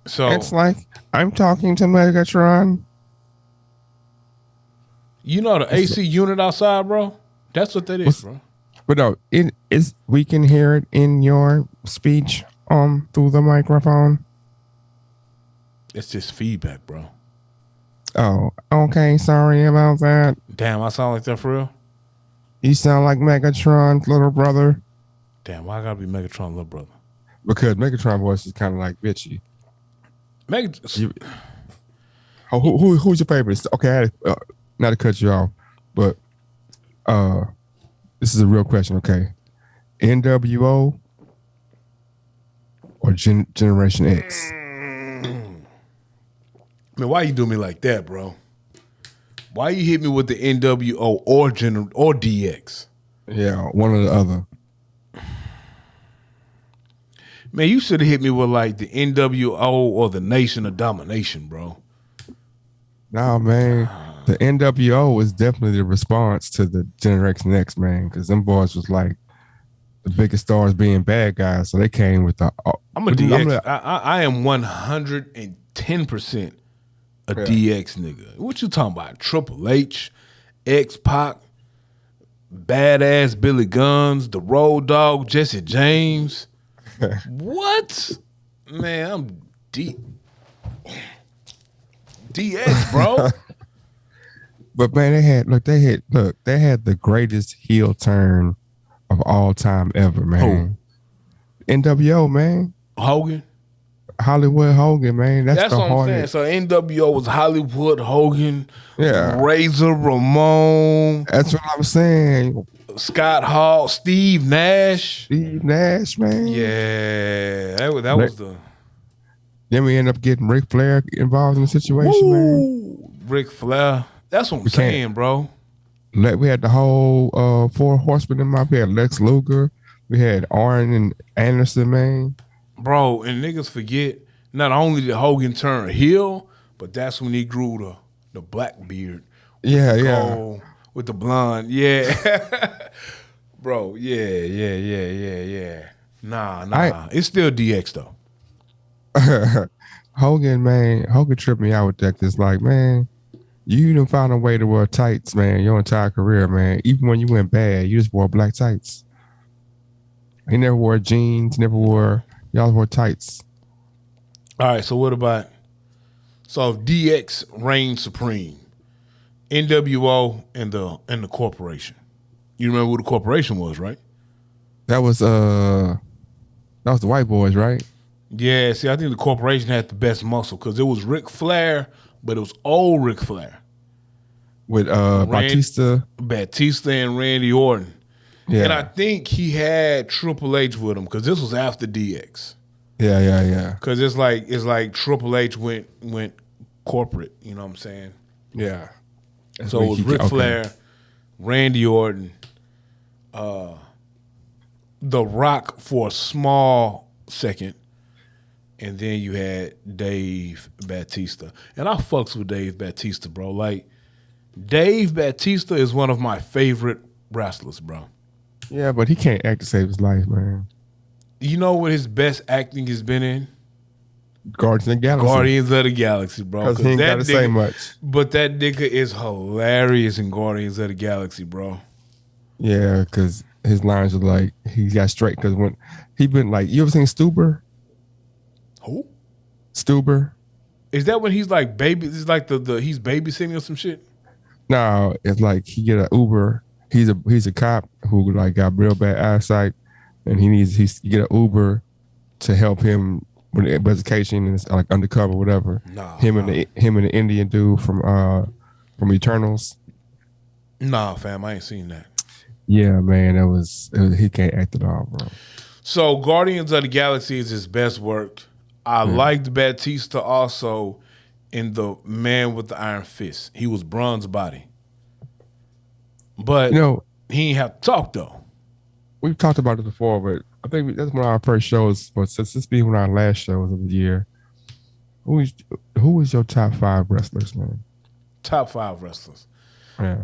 So it's like I'm talking to Megatron. The AC unit outside, bro? That's what that is, bro. But no, it is. We can hear it in your speech through the microphone. It's just feedback, bro. Oh, okay. Sorry about that. Damn, I sound like that for real? You sound like Megatron's little brother. Damn, why I gotta be Megatron's little brother? Because Megatron voice is kind of like bitchy. Who's your favorite? Okay, not to cut you off, but this is a real question. Okay, NWO or Generation X? Man, why you do me like that, bro? Why you hit me with the NWO or DX? Yeah, one or the other. Man, you should have hit me with like the NWO or the Nation of Domination, bro. Nah, man. The NWO was definitely the response to the Generation X, man, because them boys was like the biggest stars being bad guys, so they came with the. I'm a DX. I am 110% a DX nigga. What you talking about? Triple H, X Pac, badass Billy Guns, the Road Dogg, Jesse James. What? Man, I'm DX, bro. But man, they had the greatest heel turn of all time ever, man. NWO, man. Hogan. Hollywood Hogan, man. That's the what I'm saying. So NWO was Hollywood Hogan, Razor Ramon. That's what I'm saying. Scott Hall, Steve Nash. Man. Yeah, that was the. Then we end up getting Ric Flair involved in the situation, man. Ric Flair. That's what I'm saying, bro. We had the whole Four Horsemen in my bed. Lex Luger. We had Arn and Anderson, man. Bro, and niggas forget, not only did Hogan turn heel, but that's when he grew the black beard. Yeah. With the blonde. Yeah. Bro, yeah. Nah. It's still DX, though. Hogan tripped me out with that. It's like, man, you done found a way to wear tights, man, your entire career, man. Even when you went bad, you just wore black tights. He never wore jeans, y'all wore tights. All right, so what about, so if DX reigned supreme, NWO and the corporation. You remember who the corporation was, right? That was the white boys, right? Yeah, see, I think the corporation had the best muscle because it was Ric Flair, but it was old Ric Flair. With Batista and Randy Orton. Yeah. And I think he had Triple H with him because this was after DX. Yeah. Because it's like Triple H went corporate, you know what I'm saying? Yeah. So it was Ric Flair, Randy Orton, The Rock for a small second, and then you had Dave Batista. And I fucks with Dave Batista, bro. Like, Dave Batista is one of my favorite wrestlers, bro. Yeah, but he can't act to save his life, man. You know what his best acting has been in? Guardians of the Galaxy, bro. Because he ain't got to say much. But that nigga is hilarious in Guardians of the Galaxy, bro. Yeah, because his lines are like, he got straight. Because when he been like, you ever seen Stuber? Who? Stuber. Is that when he's like baby? It's like he's babysitting or some shit? No, it's like he get an Uber. He's a cop who like got real bad eyesight, and he get an Uber to help him with the investigation, and it's like undercover, whatever. Him and the Indian dude from Eternals. Nah, fam, I ain't seen that. Yeah, man, he can't act at all, bro. So Guardians of the Galaxy is his best work. I liked Batista also in the Man with the Iron Fist. He was bronze body. But he ain't have to talk though. We've talked about it before, but I think that's one of our first shows. But since this being one of our last shows of the year, who is your top 5 wrestlers, man? Top 5 wrestlers. Yeah.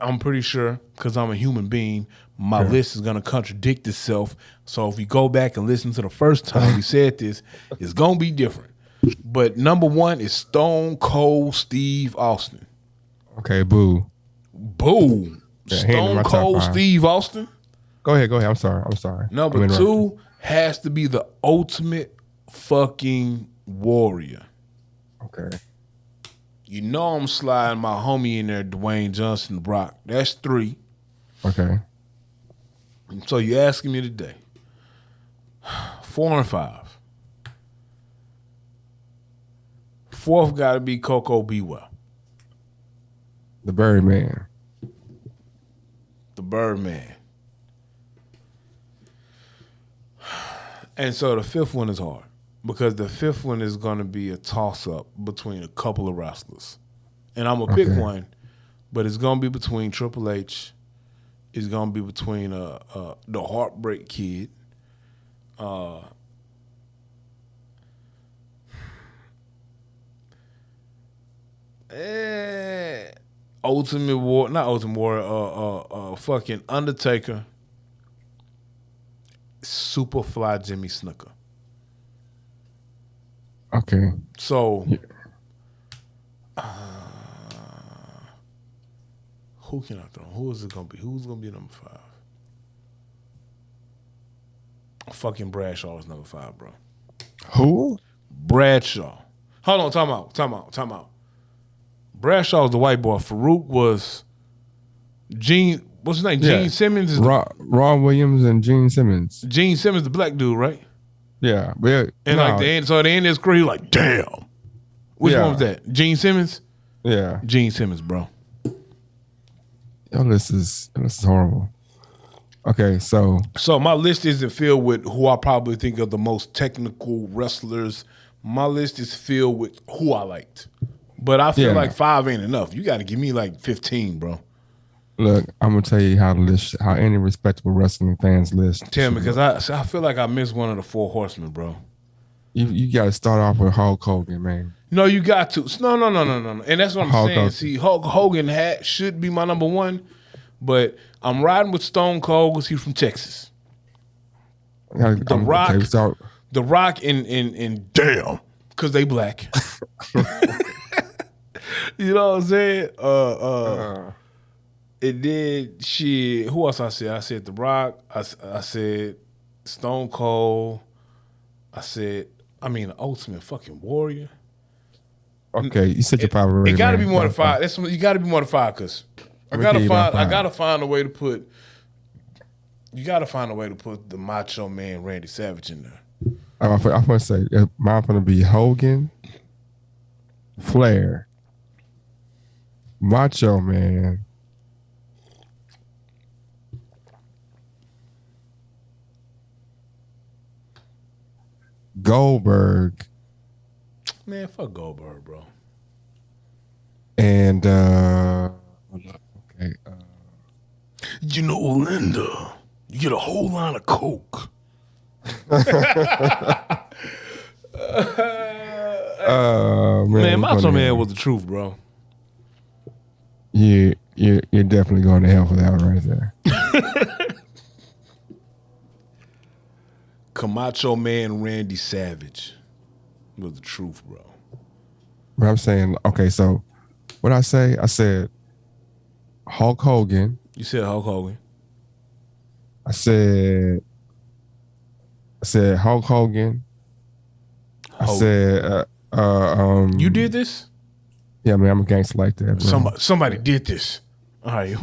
I'm pretty sure, because I'm a human being, my list is going to contradict itself. So if you go back and listen to the first time we said this, it's going to be different. But number 1 is Stone Cold Steve Austin. Okay, boo. Boo. Yeah, Stone Cold Steve Austin? Go ahead. I'm sorry. Number 2 has to be the Ultimate fucking Warrior. Okay. You know I'm sliding my homie in there, Dwayne Johnson, Brock. That's 3. Okay. So you asking me today. 4 and 5. 4th got to be Coco Bewell. The Birdman. The Birdman. And so the 5th one is hard. Because the 5th one is going to be a toss-up between a couple of wrestlers. And I'm going to pick one, but it's going to be between Triple H. It's going to be between the Heartbreak Kid. Ultimate War, not Ultimate War, fucking Undertaker, Superfly Jimmy Snuka. Okay. So, who can I throw? Who is it gonna be? Who's gonna be number 5? Fucking Bradshaw is number 5, bro. Who? Bradshaw. Hold on, time out. Bradshaw was the white boy. Farouk was Gene. What's his name? Yeah. Gene Simmons is Ron Williams and Gene Simmons. Gene Simmons, the black dude, right? Yeah. But And like the end, so at the end of his career, he was like, damn. Which one was that? Gene Simmons? Yeah. Gene Simmons, bro. Yo, this is horrible. Okay, so my list isn't filled with who I probably think are the most technical wrestlers. My list is filled with who I liked. But I feel like 5 ain't enough. You got to give me like 15, bro. Look, I'm gonna tell you how any respectable wrestling fans list. Tell me, because I feel like I missed one of the 4 horsemen, bro. You got to start off with Hulk Hogan, man. No, you got to. No. And that's what I'm Hulk saying. Hogan. See, Hulk Hogan should be my number 1, but I'm riding with Stone Cold because he's from Texas. The Rock and damn, because they black. You know what I'm saying? And then shit, who else I said? I said The Rock. I said Stone Cold. I said, Ultimate fucking Warrior. Okay, you said your power. It got to be more than 5. You got to be more than 5 because I gotta find a way to put. You gotta find a way to put the Macho Man Randy Savage in there. I'm gonna say mine gonna be Hogan, Flair, Macho Man, Goldberg, Man, fuck Goldberg, bro. and You know, Linda, you get a whole line of Coke. Man, Macho Man was the truth, bro. You're definitely going to hell for that one right there. Camacho Man Randy Savage was the truth, bro. But I'm saying, okay, so what I said Hulk Hogan. You said Hulk Hogan. I said Hulk Hogan. I said you did this? Yeah, man, I'm a gangster like that, bro. Somebody did this. All right.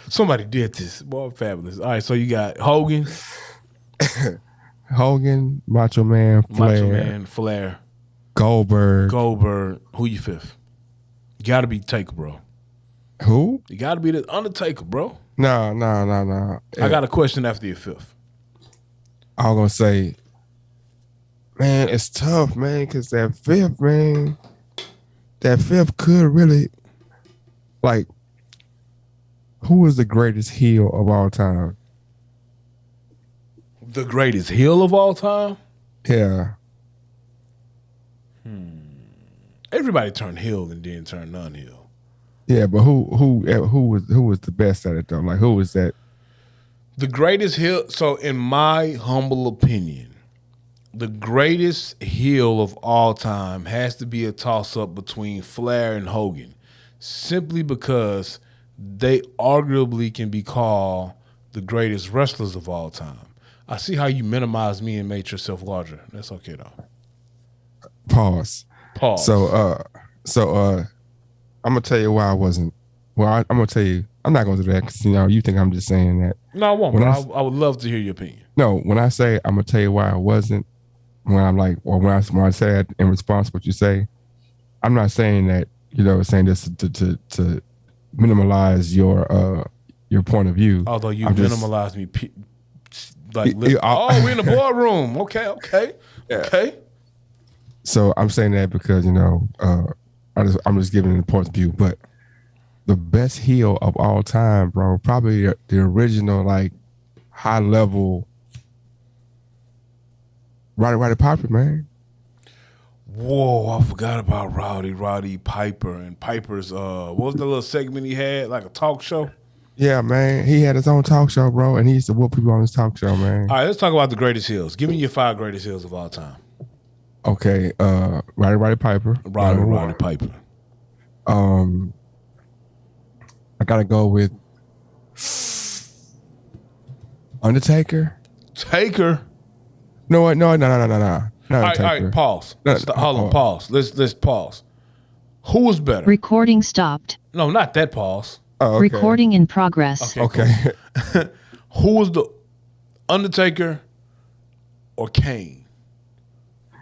Somebody did this. Boy, fabulous. All right, so you got Hogan. Hogan, Macho Man, Flair. Goldberg. Who you 5th? You gotta be Taker, bro. Who? You gotta be the Undertaker, bro. No. I got a question after your 5th. I was gonna say, man, it's tough, man, because that 5th, man, could really, like, who is the greatest heel of all time? The greatest heel of all time? Yeah. Everybody turned heel and then turned non-heel. Yeah, but who was the best at it though? Like, who was that? The greatest heel. So, in my humble opinion, the greatest heel of all time has to be a toss-up between Flair and Hogan, simply because they arguably can be called the greatest wrestlers of all time. I see how you minimized me and made yourself larger. That's okay though. Pause. So I'm gonna tell you why I wasn't. Well, I'm gonna tell you. I'm not gonna do that because you think I'm just saying that. No, I won't. But I would love to hear your opinion. No, when I say I'm gonna tell you why I wasn't, when I'm like, or when I say that in response to what you say, I'm not saying that saying this to minimize your point of view. Although you minimalized me, we're in the boardroom. Okay. Yeah. Okay. So I'm saying that because I'm just giving an important view, but the best heel of all time, bro, probably the original like high level Roddy Piper, man. Whoa, I forgot about Roddy Piper. And Piper's, what was the little segment he had? Like a talk show? Yeah, man. He had his own talk show, bro, and he used to whoop people on his talk show, man. All right, let's talk about the greatest heels. Give me your 5 greatest heels of all time. Okay, Roddy Piper. Roddy Piper. I gotta go with Undertaker. Taker. No, what? No. Not All Undertaker. right, pause. No, Hold on, pause. Let's pause. Who was better? Recording stopped. No, not that pause. Oh, okay. Recording in progress. Okay. Who was the Undertaker or Kane?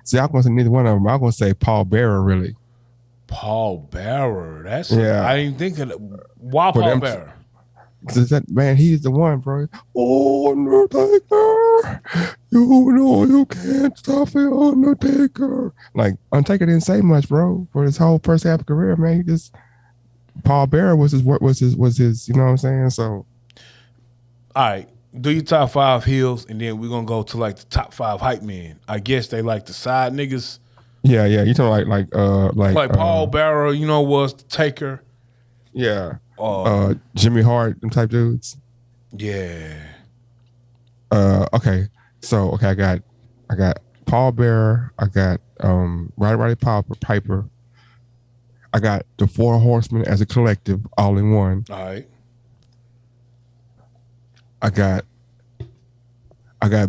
See, I'm gonna say neither one of them. I'm gonna say Paul Bearer, really. Paul Bearer. That's Yeah. I didn't think of that. Why For Paul them- Bearer? That man, he's the one, bro. Oh, Undertaker, you know you can't stop it, Undertaker. Like Undertaker didn't say much, bro, for his whole first half of career, man. He just Paul Bearer was his. You know what I'm saying? So, All right. Do your top 5 heels, and then we're gonna go to like the top 5 hype men. I guess they like the side niggas. yeah. You talking like Paul Bearer, was the Taker. Yeah. Jimmy Hart, them type dudes. Yeah. Okay. So I got Paul Bearer. I got Roddy Piper. I got the 4 Horsemen as a collective, all in one. All right. I got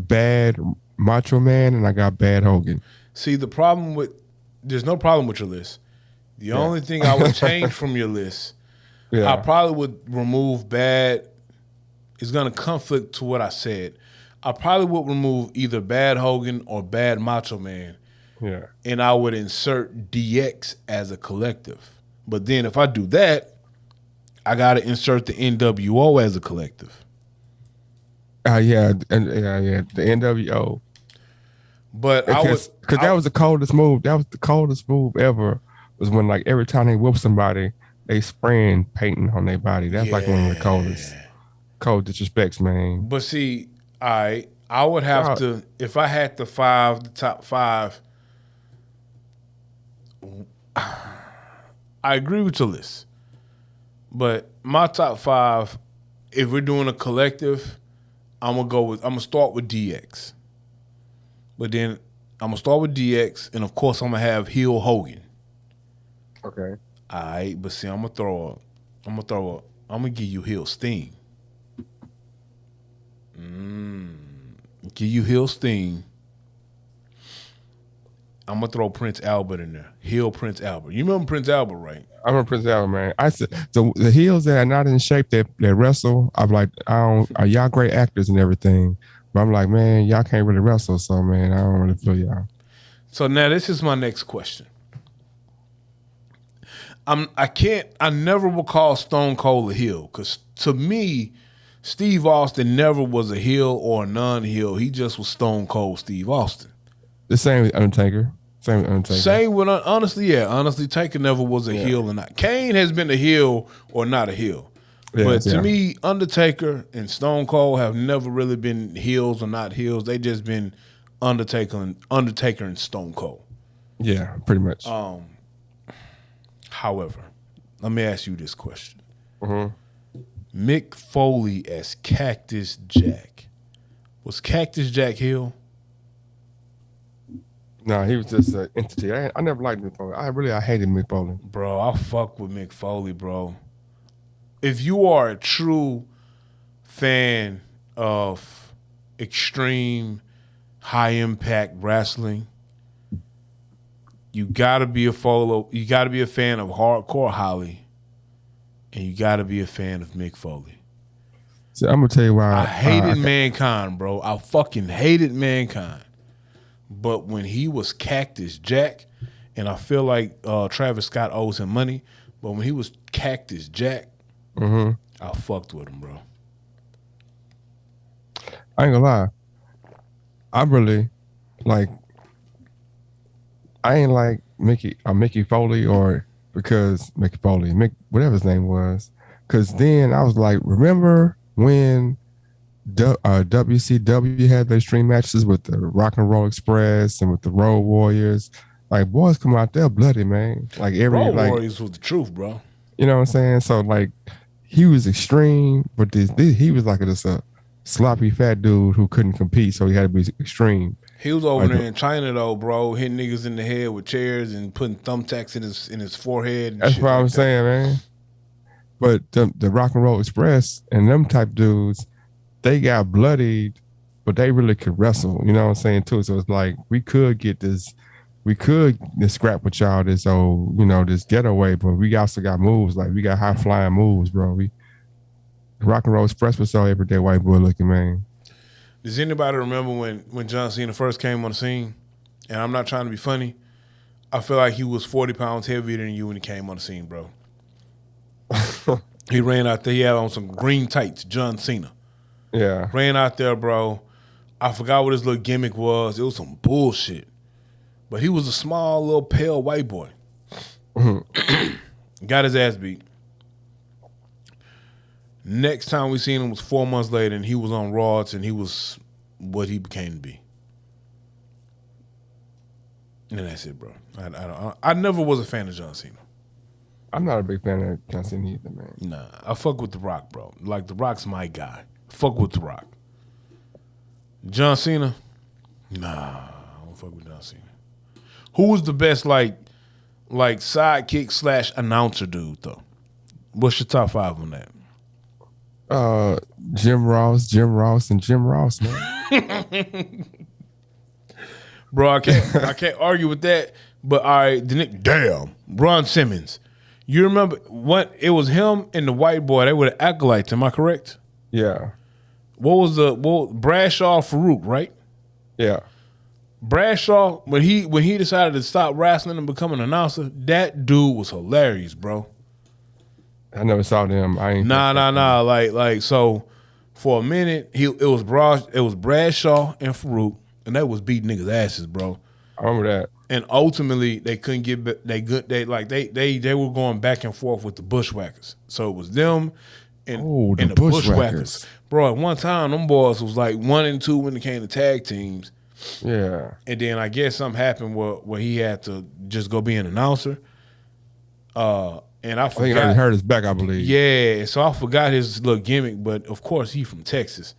bad Macho Man and I got bad Hogan. See, there's no problem with your list. The only thing I would change from your list, Yeah. I probably would remove bad. It's going to conflict to what I said. I probably would remove either bad Hogan or bad Macho Man, Yeah. and I would insert DX as a collective. But then if I do that, I got to insert the NWO as a collective. Yeah, the NWO. But Because that was the coldest move. That was the coldest move ever. Was when like every time they whoop somebody, they spraying painting on their body. That's like one of the cold disrespects, man. But see, I would have to, if I had the top 5. I agree with your list, but my top 5, if we're doing a collective, I'm gonna start with DX. But then I'm gonna start with DX, and of course I'm gonna have heel Hogan. Okay. All right, but see, I'm gonna give you heel Sting. Give you heel Sting. I'm gonna throw Prince Albert in there. Heel Prince Albert. You remember Prince Albert, right? I remember Prince Albert, man. I said the heels that are not in shape that wrestle. I'm like, y'all great actors and everything, but I'm like, man, y'all can't really wrestle. So, man, I don't really feel y'all. So now this is my next question. I never will call Stone Cold a heel, because to me, Steve Austin never was a heel or a non-heel. He just was Stone Cold Steve Austin. The same with Undertaker. Honestly, Taker never was a heel or not. Kane has been a heel or not a heel. But to me, Undertaker and Stone Cold have never really been heels or not heels. They just been Undertaker and Stone Cold. Yeah, pretty much. However, let me ask you this question. Mm-hmm. Mick Foley as Cactus Jack. Was Cactus Jack heel? No, he was just an entity. I never liked Mick Foley. I hated Mick Foley. Bro, I fuck with Mick Foley, bro. If you are a true fan of extreme, high impact wrestling, you gotta be a fan of Hardcore Holly, and you gotta be a fan of Mick Foley. See, I'm gonna tell you why I hated Mankind, bro. I fucking hated Mankind. But when he was Cactus Jack, and I feel like Travis Scott owes him money, but when he was Cactus Jack, I fucked with him, bro. I ain't gonna lie. I really like. I ain't like Mickey Foley, or because Mickey Foley, whatever his name was. Because then I was like, remember when WCW had their stream matches with the Rock and Roll Express and with the Road Warriors, Like boys come out there bloody, man. Like every Road like Warriors was the truth, bro. you know what I'm saying. So like he was extreme, but he was like just a sloppy fat dude who couldn't compete, so he had to be extreme. He was over Like there in China though, bro, hitting niggas in the head with chairs and putting thumbtacks in his forehead and that's shit what like I'm that. saying, man. But the Rock and Roll Express and them type dudes, they got bloodied, but they really could wrestle. You know what I'm saying too. So it's like we could this scrap with y'all this old, this getaway, but we also got moves. Like we got high flying moves, bro. We Rock and Roll Express was so everyday white boy looking, man. Does anybody remember when John Cena first came on the scene? And I'm not trying to be funny. I feel like he was 40 pounds heavier than you when he came on the scene, bro. He ran out there. He had on some green tights, John Cena. Yeah. Ran out there, bro. I forgot what his little gimmick was. It was some bullshit. But he was a small, little, pale white boy. Got his ass beat. Next time we seen him was 4 months later, and he was on rods, and he was what he became to be. And that's it, bro. I never was a fan of John Cena. I'm not a big fan of John Cena either, man. Nah, I fuck with The Rock, bro. Like, The Rock's my guy. Fuck with The Rock. John Cena? Nah, I don't fuck with John Cena. Who was the best, like sidekick / announcer dude, though? What's your top 5 on that? Jim Ross, and Jim Ross, man. Bro, I can't argue with that. But all right, damn, Ron Simmons. You remember what? It was him and the white boy. They were the acolytes. Am I correct? Yeah. What was Bradshaw Farouk, right? Yeah. Bradshaw, when he decided to stop wrestling and become an announcer, that dude was hilarious, bro. I never saw them. I ain't. Nah. Like so, for a minute, it was Bradshaw and Farouk, and that was beating niggas' asses, bro. I remember that. And ultimately, they couldn't get they were going back and forth with the Bushwhackers. So it was them and the Bushwhackers. Bro, at one time, them boys was like 1 and 2 when it came to tag teams. Yeah. And then I guess something happened where he had to just go be an announcer. And I think I hurt his back, I believe. Yeah, so I forgot his little gimmick, but of course he from Texas.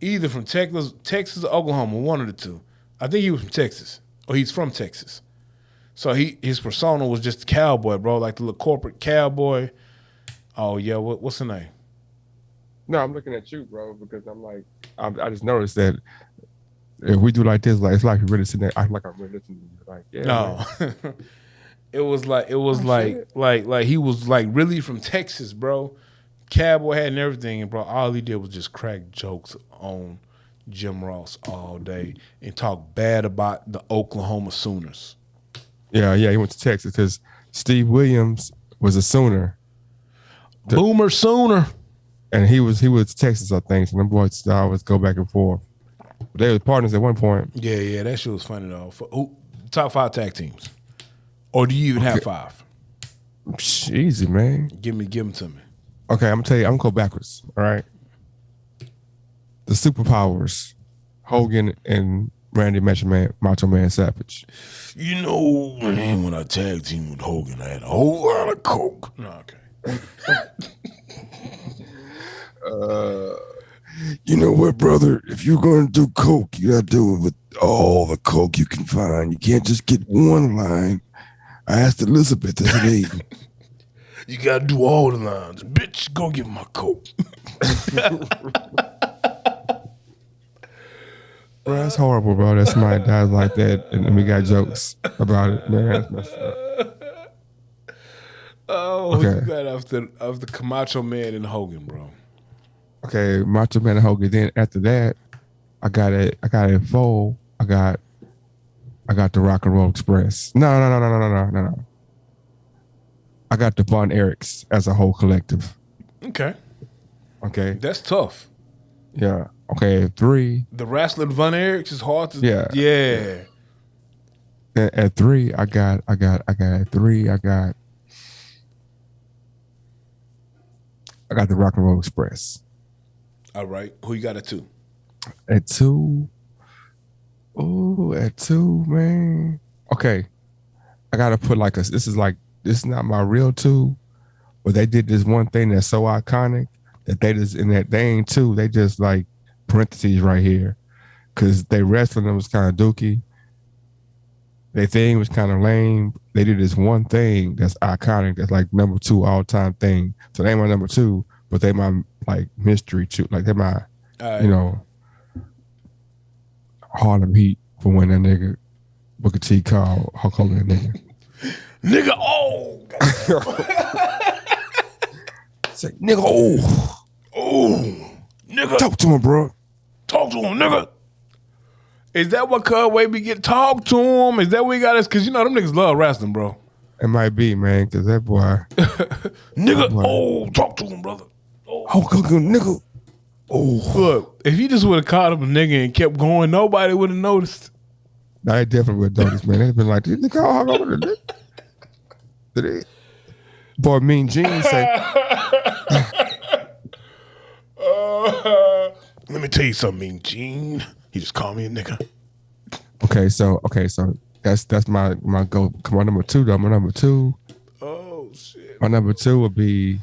Either from Texas or Oklahoma, one of the two. I think he was from Texas. Or he's from Texas. So his persona was just a cowboy, bro, like the little corporate cowboy. Oh yeah, what's the name? No, I'm looking at you, bro, because I'm like, I just noticed that if we do like this, like it's like you're really sitting there, I like I'm really listening to you. Like, yeah. No. It was like he was like really from Texas, bro. Cowboy hat and everything, and bro, all he did was just crack jokes on Jim Ross all day and talk bad about the Oklahoma Sooners. Yeah, he went to Texas because Steve Williams was a Sooner. Boomer Sooner. And he was Texas, I think. So them boys always go back and forth. But they were partners at one point. Yeah, that shit was funny though. Top 5 tag teams. Or do you even have 5? Easy, man. Give them to me. Okay, I'm gonna tell you, I'm gonna go backwards. All right. The superpowers, Hogan and Randy Macho Man Savage. You know, man, when I tag team with Hogan, I had a whole lot of coke. No, okay. You know what, brother? If you're going to do coke, you got to do it with all the coke you can find. You can't just get one line. I asked Elizabeth the other day. You got to do all the lines. Bitch, go get my coke. Bro, that's horrible, bro. That somebody dies like that, and we got jokes about it. Man, that's messed up. Oh, okay. You got after Camacho Man and Hogan, bro. Okay, Macho Man and Hogan. Then after that, I got it full. I got the Rock and Roll Express. No. I got the Von Erichs as a whole collective. Okay. That's tough. Yeah. Okay, 3. The wrestler Von Erichs is hard to. Yeah. At 3, I got the Rock and Roll Express. All right. Who you got at 2? At 2, man. okay, I gotta put like a. This is not my real two, but they did this one thing that's so iconic that they just in that they ain't two. They just like parentheses right here because they wrestling them was kind of dookie. Their thing was kind of lame. They did this one thing that's iconic. That's like number two all time thing. So they ain't my number two, but they my like mystery two. Like they my you know Harlem Heat for when that nigga Booker T called Hulk Hogan a nigga. Nigga, oh. It's like, nigga, oh. Oh. Nigga. Talk to him, bro. Talk to him, nigga. Is that what Cudway be get talk to him? Is that what we got us? Because you know them niggas love wrestling, bro. It might be, man, because that boy. Nigga, oh, talk to him, brother. Oh, Hogan, nigga. Oh. Look, if he just would have called him a nigga and kept going, nobody would have noticed. Nah, they definitely would have noticed, man. They've been like, did they call Hulk Hogan a nigga? Did they? Boy, Mean Gene say. Let me tell you something, Mean Gene. He just called me a nigga. Okay, so that's my go. Come on, number two though. My number two. Oh shit. My number two would be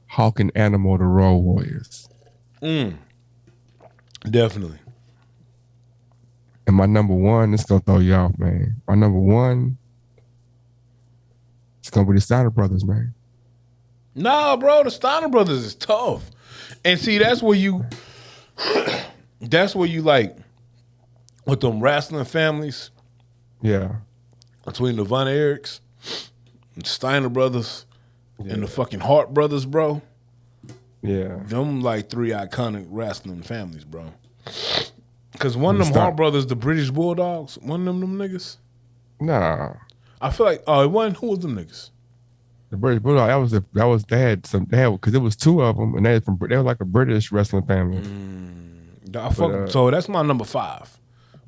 Hawk and Animal, the Road Warriors. Definitely. And my number one, it's gonna throw you off, man. My number one, it's gonna be the Steiner Brothers, man. Nah, bro, the Steiner Brothers is tough. And see, that's where you like with them wrestling families. Yeah. Between the Von Erichs, the Steiner Brothers, and the fucking Hart Brothers, bro. Yeah. Them like three iconic wrestling families, bro. Because one of them Hart Brothers, the British Bulldogs, one of them niggas. Nah. I feel like, it wasn't, who was them niggas? The British Bulldog, they had because it was two of them, and they were like a British wrestling family. So that's my number 5.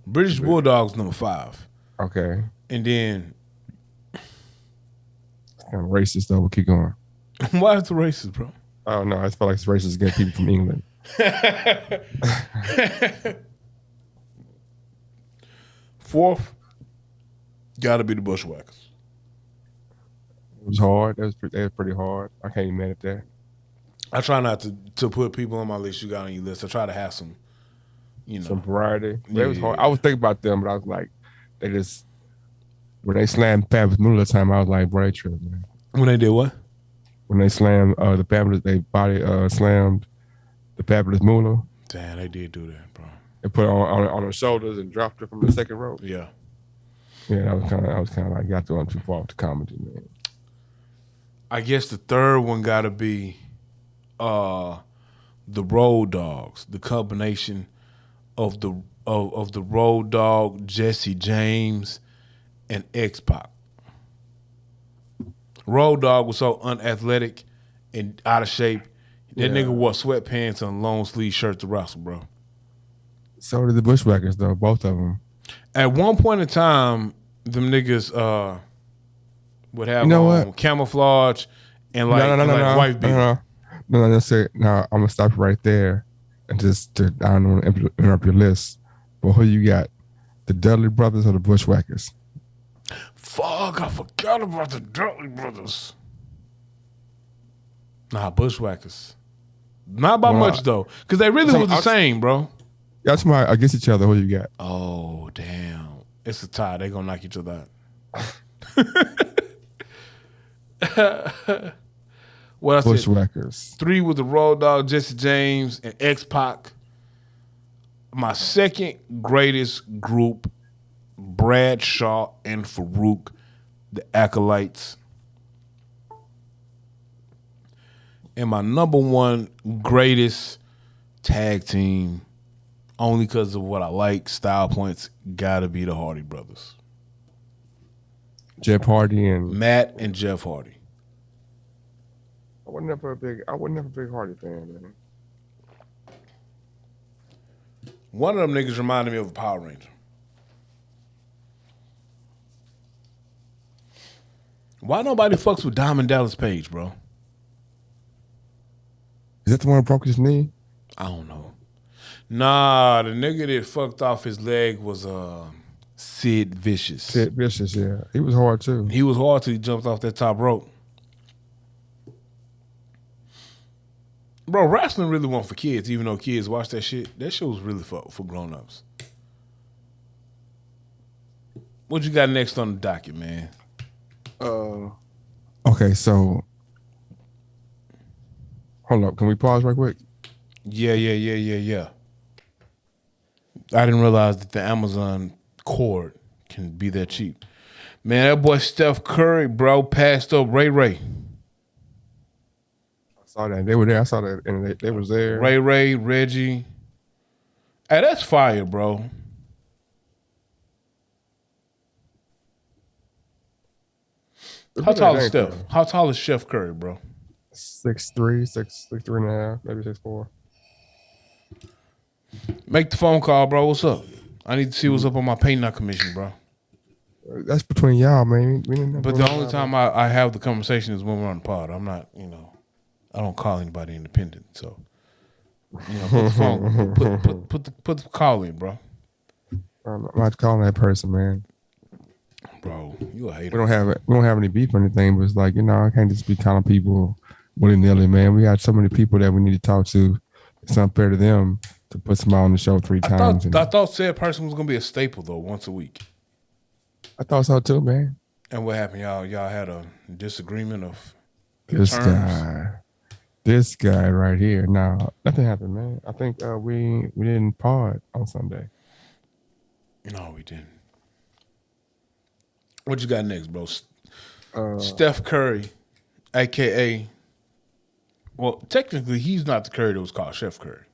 British Bulldogs number 5. Okay. And then kind of racist though. We'll keep going. Why is it racist, bro? I don't know. I just feel like it's racist against people from England. Fourth, gotta be the Bushwhackers. It was hard. That was pretty hard. I can't even admit that. I try not to put people on my list you got on your list. I try to have some, some variety. Yeah, It was hard. I was thinking about them, but I was like, they just when they slammed Fabulous Moolah time, I was like, bro, they tripping, man. When they did what? When they slammed the Fabulous, they body slammed the Fabulous Moolah. Damn, they did do that, bro. They put it on her shoulders and dropped her from the second rope. Yeah. Yeah, I was kind of like, got to too far with the comedy, man. I guess the third one got to be the Road Dogs, the combination of the Road Dog, Jesse James, and X-Pac. Road Dog was so unathletic and out of shape. That nigga wore sweatpants and a long sleeve shirt to wrestle, bro. So did the Bushwhackers, though, both of them. At one point in time, them niggas would have camouflage and wife beater. No, that's it. Now I'm gonna stop you right there, and I don't want to interrupt your list. But who you got? The Dudley Brothers or the Bushwhackers? Fuck, I forgot about the Dudley Brothers. Nah, Bushwhackers. Not by much though, because they really was the same, bro. That's my against each other. Who you got? Oh damn, it's a tie. They gonna knock each other out. What I said? Bushwhackers. 3 was the Road Dog, Jesse James, and X-Pac. My second greatest group, Bradshaw and Farouk, the Acolytes. And my number 1 greatest tag team, only because of what I like, style points, gotta be the Hardy Brothers. Jeff Hardy and Matt and Jeff Hardy. I wasn't never a big Hardy fan, man. One of them niggas reminded me of a Power Ranger. Why nobody fucks with Diamond Dallas Page, bro? Is that the one who broke his knee? I don't know. Nah, the nigga that fucked off his leg was Sid Vicious. Sid Vicious, yeah. He was hard too. He was hard till he jumped off that top rope. Bro, wrestling really wasn't for kids, even though kids watch that shit. That shit was really for grown-ups. What you got next on the docket, man? Okay, so hold up. Can we pause right quick? Yeah. I didn't realize that the Amazon cord can be that cheap. Man, that boy Steph Curry, bro, passed up Ray Ray. I saw that. They were there. I saw that, and they was there. Ray, Reggie. Hey, that's fire, bro. How tall is Steph? How tall is Chef Curry, bro? 6'3", 6'3.5", maybe 6'4". Make the phone call, bro. What's up? I need to see what's up on my paint commission, bro. That's between y'all, man. But the only time I have the conversation is when we're on the pod. I'm not, I don't call anybody independent. So, put the phone, put the call in, bro. I'm not calling that person, man. Bro, you a hater. We don't have any beef or anything, but it's like, I can't just be calling people willy-nilly, man. We got so many people that we need to talk to. It's unfair to them to put somebody on the show 3 times. I thought said person was gonna be a staple though, once a week. I thought so too, man. And what happened? Y'all had a disagreement of this terms? This guy right here. No, nothing happened, man. I think we didn't pod on Sunday. No, we didn't. What you got next, bro? Steph Curry, a.k.a. Well, technically, he's not the Curry that was called Chef Curry.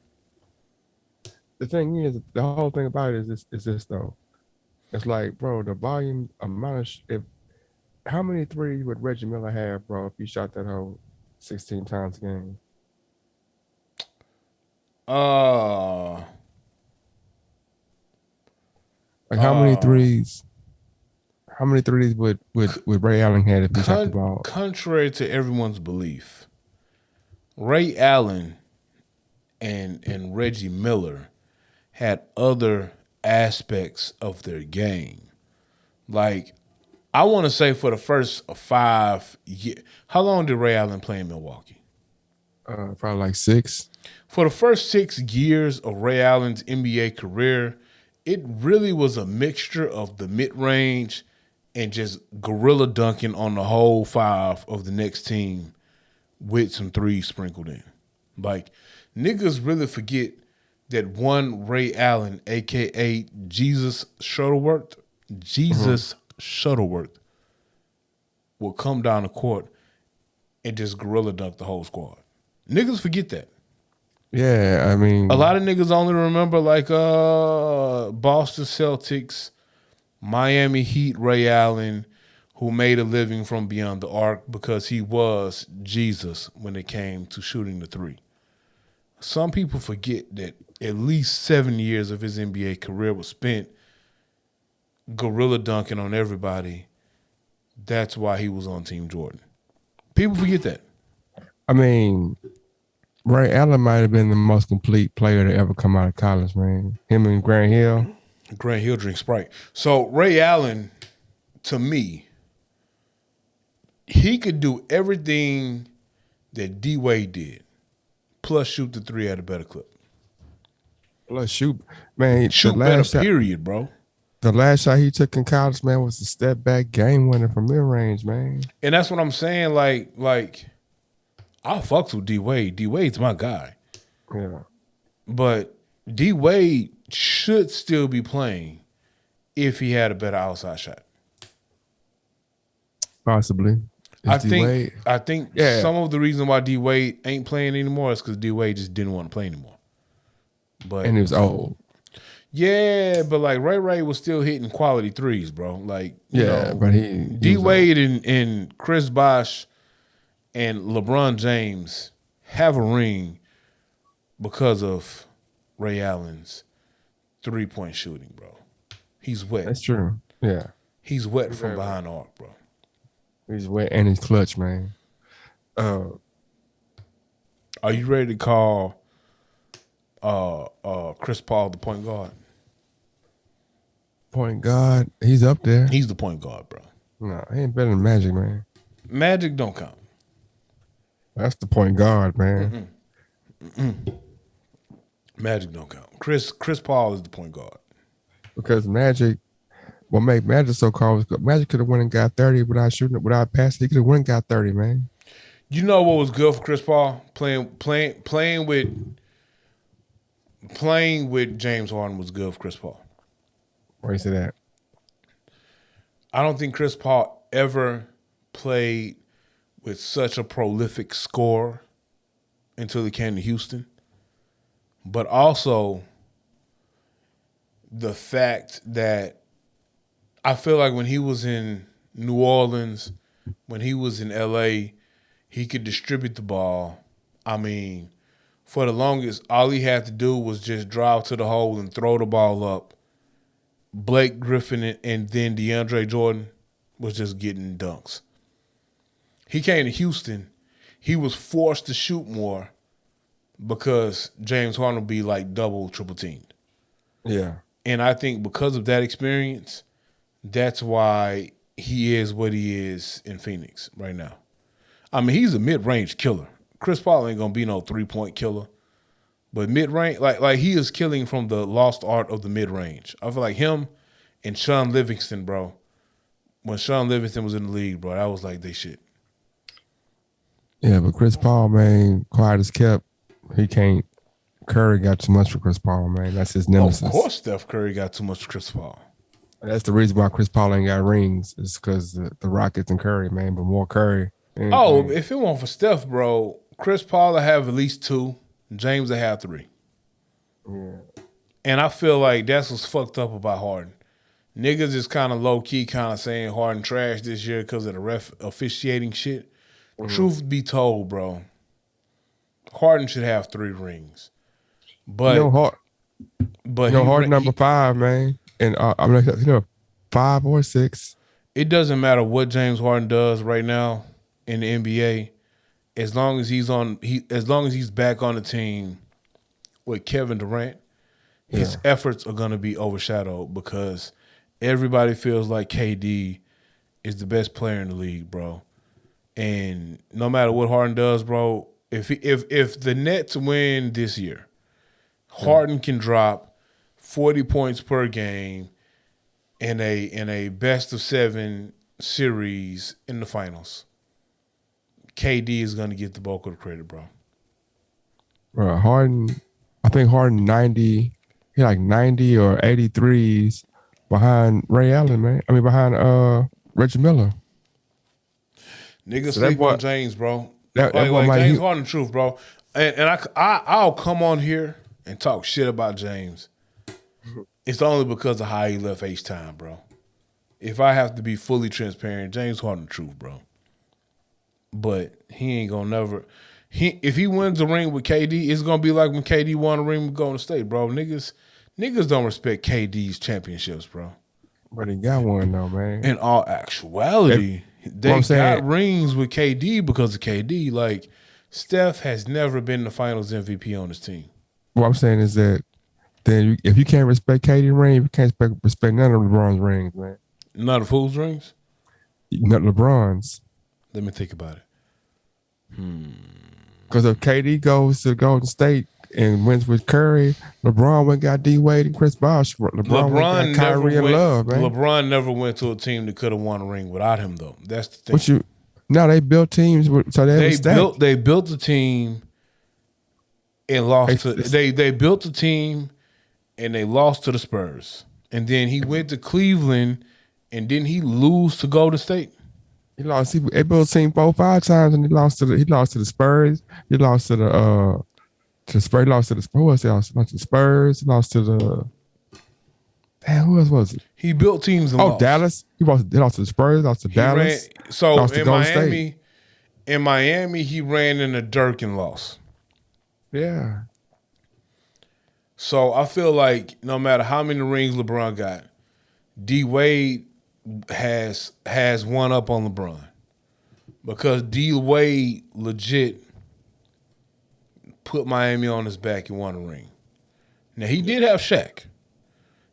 The thing is, the whole thing about it is this though. It's like, bro, the volume amount of how many threes would Reggie Miller have, bro, if he shot that whole 16 times a game? Like how many threes? How many threes would Ray Allen have if he shot the ball? Contrary to everyone's belief, Ray Allen and Reggie Miller had other aspects of their game. Like, I want to say for the first 5 years, how long did Ray Allen play in Milwaukee? Probably like 6. For the first 6 years of Ray Allen's NBA career, it really was a mixture of the mid-range and just gorilla dunking on the whole 5 of the next team with some threes sprinkled in. Like, niggas really forget that one Ray Allen, a.k.a. Jesus Shuttleworth, will come down the court and just gorilla dunk the whole squad. Niggas forget that. Yeah, I mean, a lot of niggas only remember like Boston Celtics, Miami Heat Ray Allen, who made a living from beyond the arc because he was Jesus when it came to shooting the three. Some people forget that at least 7 years of his NBA career was spent gorilla dunking on everybody. That's why he was on Team Jordan. People forget that. I mean, Ray Allen might have been the most complete player to ever come out of college, man. Him and Grant Hill. Grant Hill drinks Sprite. So Ray Allen, to me, he could do everything that D Wade did, plus shoot the three at a better clip. Plus shoot, man. Shoot better, period, bro. The last shot he took in college, man, was a step back game winner from mid range, man. And that's what I'm saying. Like I fucks with D Wade. D Wade's my guy. Yeah. But D Wade should still be playing if he had a better outside shot. Possibly. I think some of the reason why D Wade ain't playing anymore is because D Wade just didn't want to play anymore. And he was old. Yeah, but like Ray was still hitting quality threes, bro. Like, but D Wade and Chris Bosh and LeBron James have a ring because of Ray Allen's 3-point shooting, bro. He's wet. That's true. Yeah. He's wet from behind the arc, bro. He's wet and he's clutch, man. Are you ready to call Chris Paul the point guard? Point guard, he's up there. He's the point guard, bro. No, he ain't better than Magic, man. Magic don't count. That's the point guard, man. Magic don't count. Chris Paul is the point guard. Because Magic, what make Magic so called? Magic could have went and got 30 without shooting it, without passing. He could have went and got 30, man. You know what was good for Chris Paul? Playing with James Harden was good for Chris Paul. Where you say that? I don't think Chris Paul ever played with such a prolific scorer until he came to Houston. But also the fact that I feel like when he was in New Orleans, when he was in LA, he could distribute the ball. I mean, for the longest, all he had to do was just drive to the hole and throw the ball up. Blake Griffin and then DeAndre Jordan was just getting dunks. He came to Houston. He was forced to shoot more because James Harden would be like double, triple teamed. Yeah. And I think because of that experience, that's why he is what he is in Phoenix right now. I mean, he's a mid-range killer. Chris Paul ain't going to be no three-point killer. But mid-range, like he is killing from the lost art of the mid-range. I feel like him and Sean Livingston, bro. When Sean Livingston was in the league, bro, that was like they shit. Yeah, but Chris Paul, man, quiet as kept. He can't. Curry got too much for Chris Paul, man. That's his nemesis. Of course Steph Curry got too much for Chris Paul. That's the reason why Chris Paul ain't got rings. Is because the Rockets and Curry, man. But more Curry. Oh, if it weren't for Steph, bro, Chris Paul will have at least 2. James will have 3. Yeah. And I feel like that's what's fucked up about Harden. Niggas is kind of low-key kind of saying Harden trash this year because of the ref officiating shit. Truth be told, bro, Harden should have 3 rings. But Harden number 5, man. And I'm like, 5 or 6. It doesn't matter what James Harden does right now in the NBA, as long as he's back on the team with Kevin Durant, his efforts are gonna be overshadowed because everybody feels like KD is the best player in the league, bro. And no matter what Harden does, bro, if the Nets win this year, Harden can drop 40 points per game in a best of 7 series in the finals. KD is going to get the bulk of the credit, bro. Bro, Harden, I think Harden 90, he like 90 or 83s behind Ray Allen, man. I mean, behind Reggie Miller. Niggas sleep on James, bro. James Harden, the truth, bro. And I'll come on here and talk shit about James. It's only because of how he left H-Time, bro. If I have to be fully transparent, James Harden, the truth, bro. But he ain't gonna never. If he wins the ring with KD, it's gonna be like when KD won the ring with Golden State, bro. Niggas don't respect KD's championships, bro. But he got one though, man. In all actuality, they got rings with KD because of KD. Like Steph has never been the Finals MVP on his team. What I'm saying is that then if you can't respect KD ring, you can't respect none of LeBron's rings, man. None of whose rings? Not LeBron's. Let me think about it. Because if KD goes to Golden State and wins with Curry, LeBron went got D Wade and Chris Bosh. LeBron went got Kyrie and Love, man. LeBron never went to a team that could have won a ring without him, though. That's the thing. No, they built teams, so they built the team and lost to. They built the team and they lost to the Spurs, and then he went to Cleveland, and didn't he lose to Golden State? He lost. They built a team 4-5 times, and he lost to the Spurs. He lost to the Spurs. He lost to the Spurs. Who else? He lost to the Spurs. He lost to the. Damn, who else was it? He built teams and lost. Dallas. He lost to the Spurs. Lost to Dallas. Lost to Golden State. In Miami, he ran in a Dirk and lost. Yeah. So I feel like no matter how many rings LeBron got, D Wade has one up on LeBron because D Wade legit put Miami on his back and won a ring. Now he did have Shaq.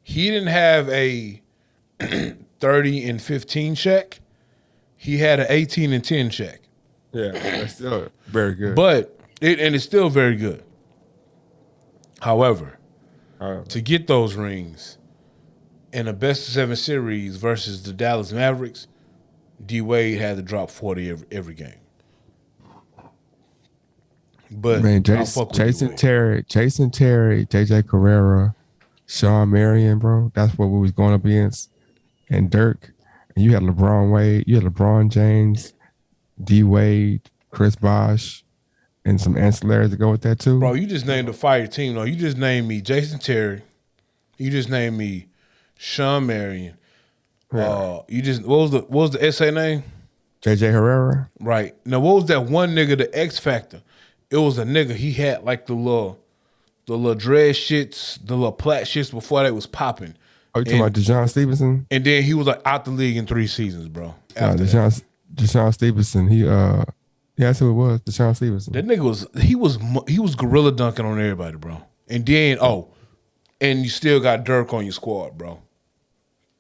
He didn't have a 30 and 15 Shaq. He had an 18 and 10 Shaq. Yeah, that's still very good. But it's still very good. However, to get those rings in a best of 7 series versus the Dallas Mavericks, D Wade had to drop 40 every game. But man, Jason Terry, JJ Carrera, Sean Marion, bro. That's what we was going up against. And Dirk. And you had LeBron James, D Wade, Chris Bosh, and some ancillaries to go with that too. Bro, you just named a fire team. No, you just named me Jason Terry. You just named me Sean Marion. Yeah. What was the SA name? JJ Herrera. Right. Now what was that one nigga, the X Factor? It was a nigga, he had like the little dread shits, the little plat shits before they was popping. Oh, you talking about DeJohn Stevenson? And then he was like out the league in 3 seasons, bro. DeJohn Stevenson, that's who it was, DeJohn Stevenson. That nigga he was gorilla dunking on everybody, bro. And then and you still got Dirk on your squad, bro.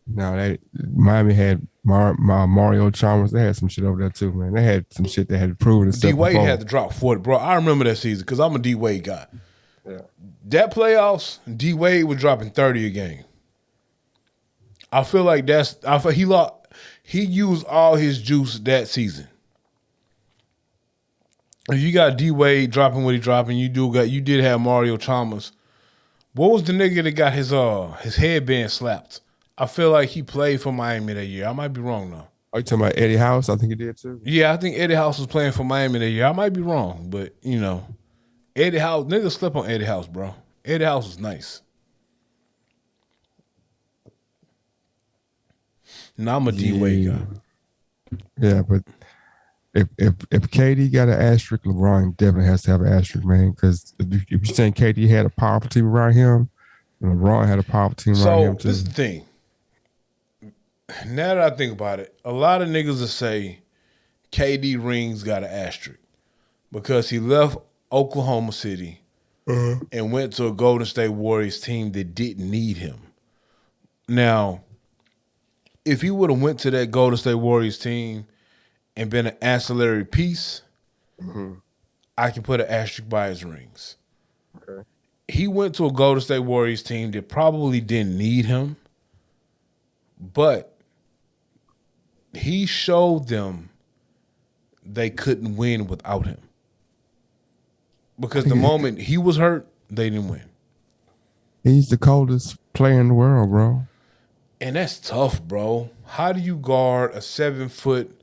No, Miami had Mario Chalmers. They had some shit over there too, man. They had some shit they had proven itself. D Wade before. had to drop 40, bro. I remember that season because I'm a D Wade guy. Yeah. That playoffs, D Wade was dropping 30 a game. I feel like he used all his juice that season. If you got D Wade dropping what he dropping, you did have Mario Chalmers. What was the nigga that got his headband slapped? I feel like he played for Miami that year. I might be wrong though. Are you talking about Eddie House? I think he did too. Yeah, I think Eddie House was playing for Miami that year. I might be wrong, but Eddie House, niggas slip on Eddie House, bro. Eddie House was nice. Now I'm a D Wade guy. Yeah, but if KD got an asterisk, LeBron definitely has to have an asterisk, man. Because if you're saying KD had a powerful team around him, and LeBron had a powerful team around him too. So this is the thing. Now that I think about it, a lot of niggas will say KD rings got an asterisk because he left Oklahoma City and went to a Golden State Warriors team that didn't need him. Now, if he would have went to that Golden State Warriors team and been an ancillary piece, I can put an asterisk by his rings. Okay. He went to a Golden State Warriors team that probably didn't need him, but he showed them they couldn't win without him. Because the moment he was hurt, they didn't win. He's the coldest player in the world, bro. And that's tough, bro. How do you guard a 7-foot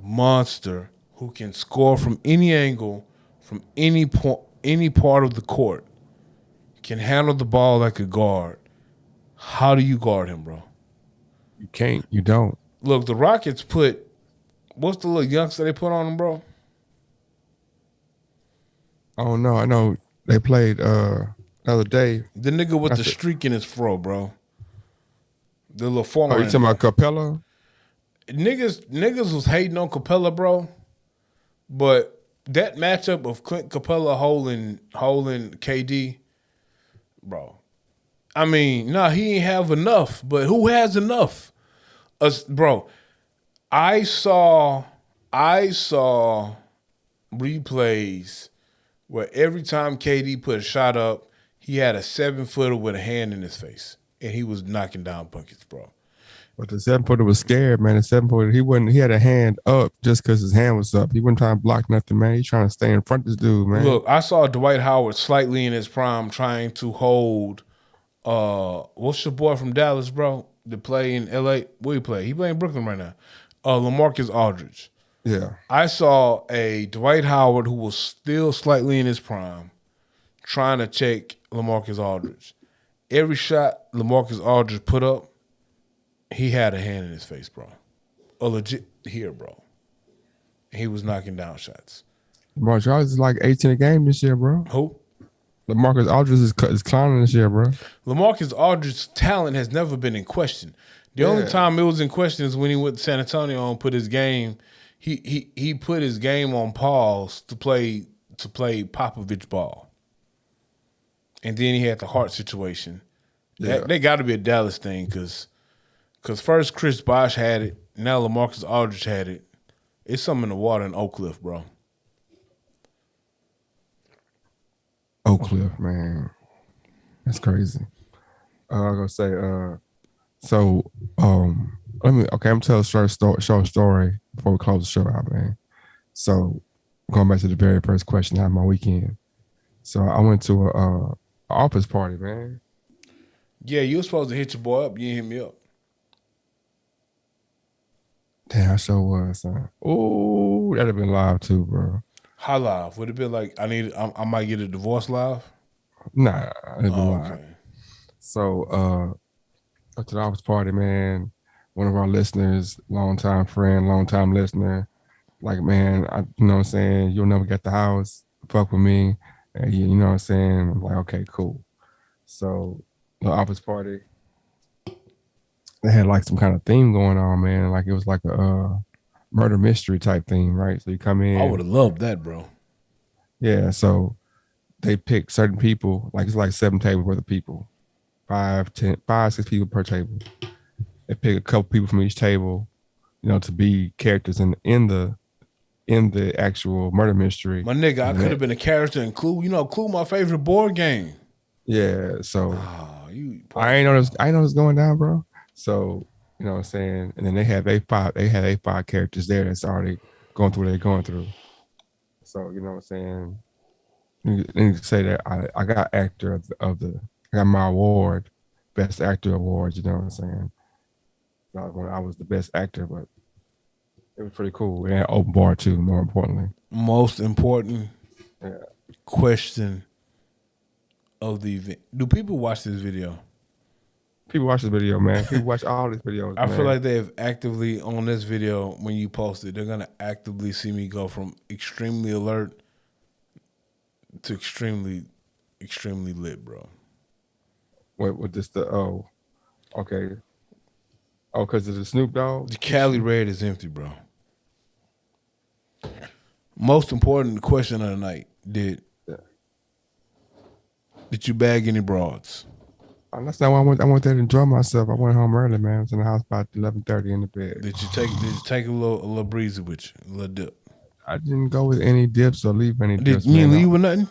monster who can score from any angle, from any part of the court, can handle the ball like a guard? How do you guard him, bro? You can't. You don't. Look, the Rockets what's the little youngster they put on him, bro? Oh no, I know they played the other day. The nigga with the streak in his fro, bro. The little former. Oh, you talking about Capella? Niggas was hating on Capella, bro. But that matchup of Clint Capella holding KD, bro. I mean, he ain't have enough, but who has enough? Bro, I saw replays where every time KD put a shot up, he had a 7-footer with a hand in his face, and he was knocking down buckets, bro. But the 7-footer was scared, man. The 7-footer, he had a hand up just because his hand was up. He wasn't trying to block nothing, man. He's trying to stay in front of this dude, man. Look, I saw Dwight Howard slightly in his prime trying to hold, what's your boy from Dallas, bro, that play in L.A.? Where he play? He play in Brooklyn right now. LaMarcus Aldridge. Yeah. I saw a Dwight Howard who was still slightly in his prime trying to check LaMarcus Aldridge. Every shot LaMarcus Aldridge put up, he had a hand in his face, bro. A legit here, bro. He was knocking down shots. LaMarcus Aldridge is like 18 a game this year, bro. Who? LaMarcus Aldridge is clowning this year, bro. LaMarcus Aldridge's talent has never been in question. The only time it was in question is when he went to San Antonio and put his game. He put his game on pause to play Popovich ball, and then he had the heart situation. Yeah. They got to be a Dallas thing because Because first Chris Bosh had it, now LaMarcus Aldridge had it. It's something in the water in Oak Cliff, bro. Oak Cliff, man. That's crazy. I was gonna say, so I'm gonna tell a short story before we close the show out, man. So going back to the very first question, how my weekend. So I went to a office party, man. Yeah, you were supposed to hit your boy up. You didn't hit me up. Damn, I sure was, son. Oh, that'd have been live too, bro. How live? Would it be like I might get a divorce live? Nah, it'd be live. Okay. So to the office party, man. One of our listeners, longtime friend, longtime listener, like, man, you know what I'm saying? You'll never get the house. Fuck with me. And you know what I'm saying? I'm like, okay, cool. So the office party, they had like some kind of theme going on, man. Like it was like a murder mystery type theme, right? So you come in. I would have loved that, bro. Yeah, so they pick certain people, like it's like 7 tables worth of people. 5, 6 people per table. They pick a couple people from each table, you know, to be characters in the actual murder mystery. My nigga, I could have been a character in Clue. You know, Clue, my favorite board game. Yeah, so I ain't know this going down, bro. So, you know what I'm saying? And then they had A5 characters there that's already going through what they're going through. So, you know what I'm saying? You say that I got actor of the I got my award, best actor award, you know what I'm saying? Not when I was the best actor, but it was pretty cool. We had open bar too, more importantly. Most important question of the event. Do people watch this video? People watch this video, man. People watch all these videos. I man. feel like they have actively, on this video, when you post it, they're going to actively see me go from extremely alert to extremely lit, bro. What this okay. Oh, because of the Snoop Dogg? The Cali Red is empty, bro. Most important question of the night. Did you bag any broads? That's not why I went there to enjoy myself. I went home early, man. I was in the house about 11:30 in the bed. Did you take a little breezy with you, a little dip? I didn't go with any dips or leave any dips. Did you leave with nothing?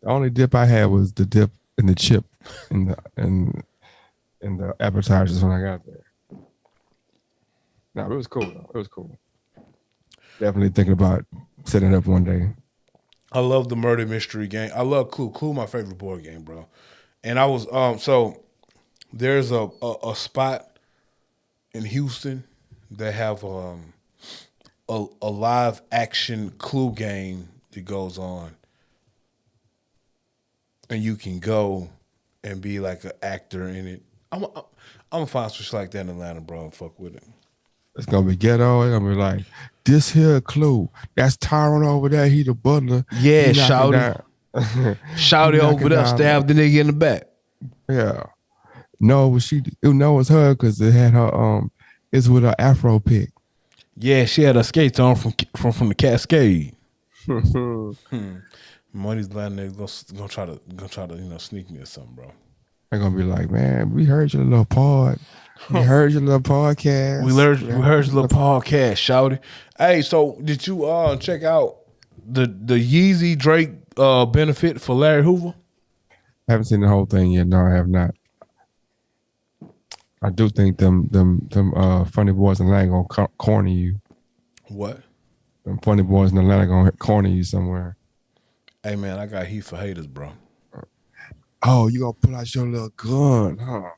The only dip I had was the dip and the chip in the appetizers when I got there. No, it was cool though. It was cool. Definitely thinking about setting it up one day. I love the murder mystery game. I love Clue. Clue, my favorite board game, bro. And I was so there's a spot in Houston that have a live action Clue game that goes on, and you can go and be like an actor in it. I'm gonna find some shit like that in Atlanta, bro, and fuck with it. It's gonna be ghetto. It's gonna be like this here Clue. That's Tyrone over there. He the butler. Yeah, shouty. Shouty over there, stabbed the nigga in the back. Yeah. No, it was her because it had her it's with her Afro pick. Yeah, she had her skates on from the Cascade. Money's Latin niggas gonna try to sneak me or something, bro. They're gonna be like, man, we heard your little pod. We heard your little podcast. We heard your little podcast, shouty. Hey, so did you check out the Yeezy Drake benefit for Larry Hoover? I haven't seen the whole thing yet. No, I have not. I do think them funny boys in Atlanta gonna corner you. What? Them funny boys in Atlanta gonna corner you somewhere. Hey man, I got heat for haters, bro. Oh, you gonna pull out your little gun, huh?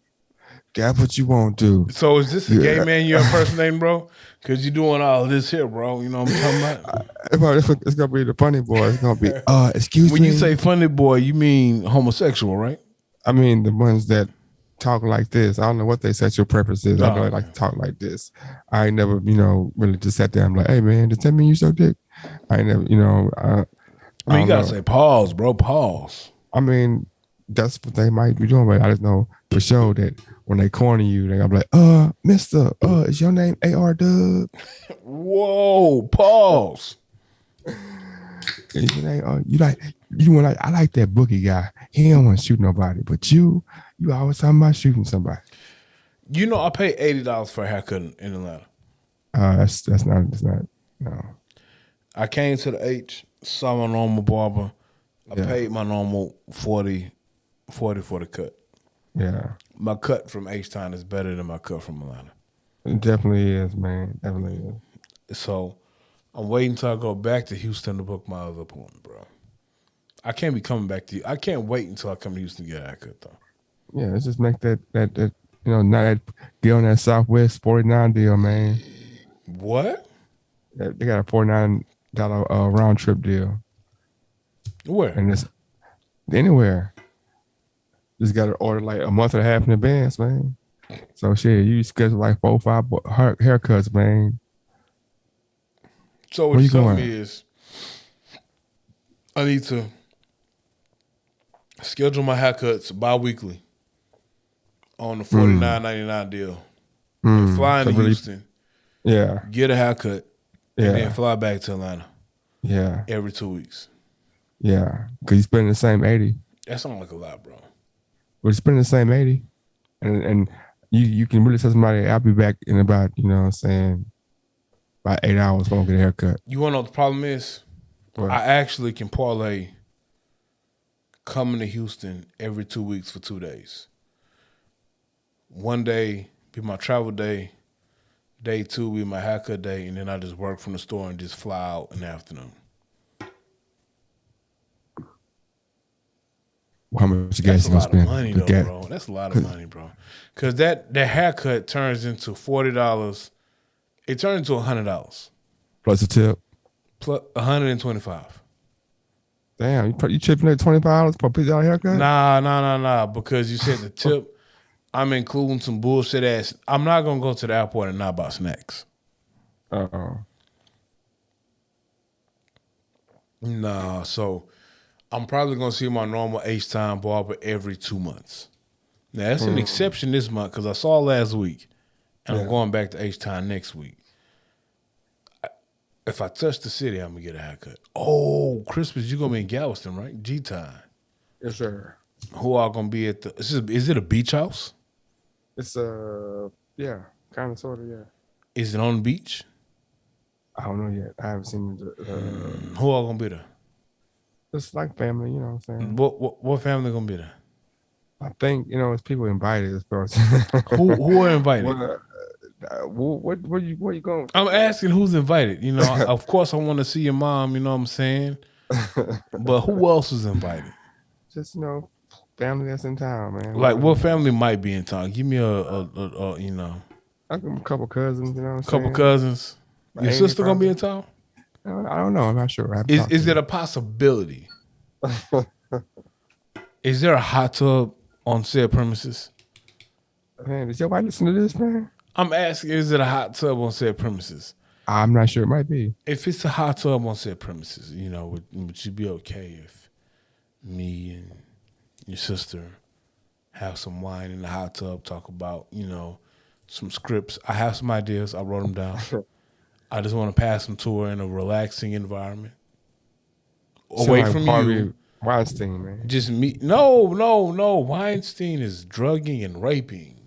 That's what you won't do. So is this a gay man you're impersonating, bro? Because you're doing all of this here, bro. You know what I'm talking about? It's gonna be the funny boy. It's gonna be excuse me. When you say funny boy, you mean homosexual, right? I mean the ones that talk like this. I don't know what their sexual preference is. I know they like to talk like this. I ain't never, really just sat there and like, hey man, does that mean you so dick? I ain't never, I mean, you gotta say pause, bro. Pause. I mean, that's what they might be doing, but I just know for sure that when they corner you, they're gonna be like, mister, is your name A.R. Dub? Whoa, pause. I like that Boogie guy. He don't want to shoot nobody, but you always talking about shooting somebody. You know, I paid $80 for a haircut in Atlanta. That's not no. I came to the H, saw my normal barber. I Yeah. paid my normal 40 for the cut. Yeah. My cut from H-Town is better than my cut from Atlanta. It definitely is, man. Definitely is. So I'm waiting until I go back to Houston to book my other appointment, bro. I can't be coming back to you. I can't wait until I come to Houston to get a haircut, though. Yeah, let's just make that not get on that Southwest 49 deal, man. What? They got a $49 round trip deal. Where? And it's anywhere. Just got to order like a month and a half in advance, man. So shit, you schedule like 4 or 5 haircuts, man. So what Where you you telling going? me is I need to schedule my haircuts bi-weekly on the $49.99 deal. And fly into really, Houston, yeah, get a haircut, yeah, and then fly back to Atlanta yeah, every 2 weeks. yeah. Because you spending the same 80. That sounds like a lot, bro. We're spending the same 80, and you can really tell somebody I'll be back in about about 8 hours when I get a haircut. You want to know what the problem is? What? I actually can parlay coming to Houston every 2 weeks for 2 days. One day be my travel day. Day 2 be my haircut day, and then I just work from the store and just fly out in the afternoon. How much That's gas a you gonna lot of spend? money, though, bro. That's a lot of money, bro. Because that haircut turns into $40. It turns into $100 plus a tip. plus $125. Damn, you chipping at $25 per $50 haircut? Nah. Because you said the tip, I'm including some bullshit ass. I'm not gonna go to the airport and not buy snacks. Oh, Nah, so I'm probably gonna see my normal H-Time barber every 2 months. Now that's an exception this month because I saw last week, and I'm going back to H-Time next week. If I touch the city, I'm gonna get a haircut. Oh, Christmas, you gonna be in Galveston, right? G-Time. yes, sir. Who are gonna be at the? Is it a beach house? It's yeah, kind of sort of, yeah. Is it on the beach? I don't know yet. I haven't seen the. Who are gonna be there? It's like family, you know what I'm saying. What family gonna be there? I think it's people invited as far as Who are invited? where you going? I'm asking who's invited. Of course I want to see your mom. You know what I'm saying? But who else is invited? Just family that's in town, man. Like what family might be in town? Give me a I got a couple cousins, you know what I'm couple saying? cousins. Your Amy sister gonna be probably. in town? I don't know. I'm not sure. I haven't talked Is to it a possibility? Is there a hot tub on said premises? her. Man, does your wife listen to this, man? I'm asking, is it a hot tub on said premises? I'm not sure. It might be. If it's a hot tub on said premises, would you be okay if me and your sister have some wine in the hot tub, talk about, some scripts? I have some ideas. I wrote them down. I just want to pass them to her in a relaxing environment. Away from you. Weinstein, man. Just me. No. Weinstein is drugging and raping.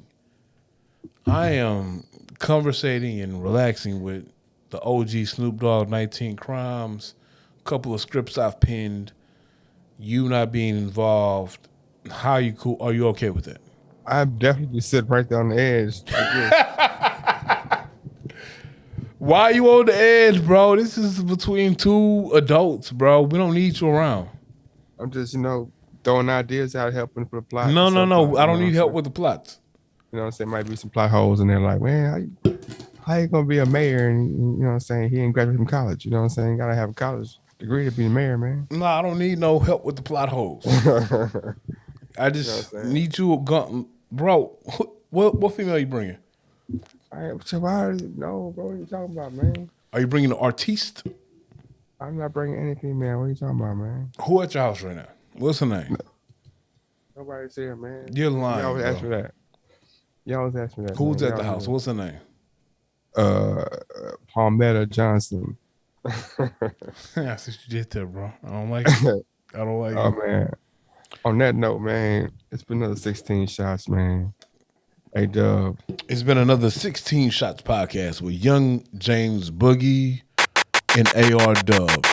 I am conversating and relaxing with the OG Snoop Dogg 19 Crimes, a couple of scripts I've penned, you not being involved. How are you cool? Are you okay with that? I'm definitely sitting right there on the edge. Why are you on the edge, bro? This is between two adults, bro. We don't need you around. I'm just, throwing ideas out, helping for the plot. No. I don't need help with the plots. You know what I'm saying? Might be some plot holes in there like, man, how you going to be a mayor and, you know what I'm saying, he ain't graduated from college. You know what I'm saying? Got to have a college degree to be a mayor, man. No, I don't need no help with the plot holes. I just need you, bro. What female you bringing? All right, so no, bro, what are you talking about, man? Are you bringing an artiste? I'm not bringing any female. What are you talking about, man? Who at your house right now? What's her name? Nobody's here, man. You're lying, You always bro. ask me that. You always ask me that. Who's man. at the house? What's her name? Palmetto Johnson. I see what you did there, bro. I don't like it. I don't like Oh it. man. On that note, man, it's been another 16 shots, man. Hey, Dub. It's been another 16 Shots podcast with Young James Boogie and AR Dub.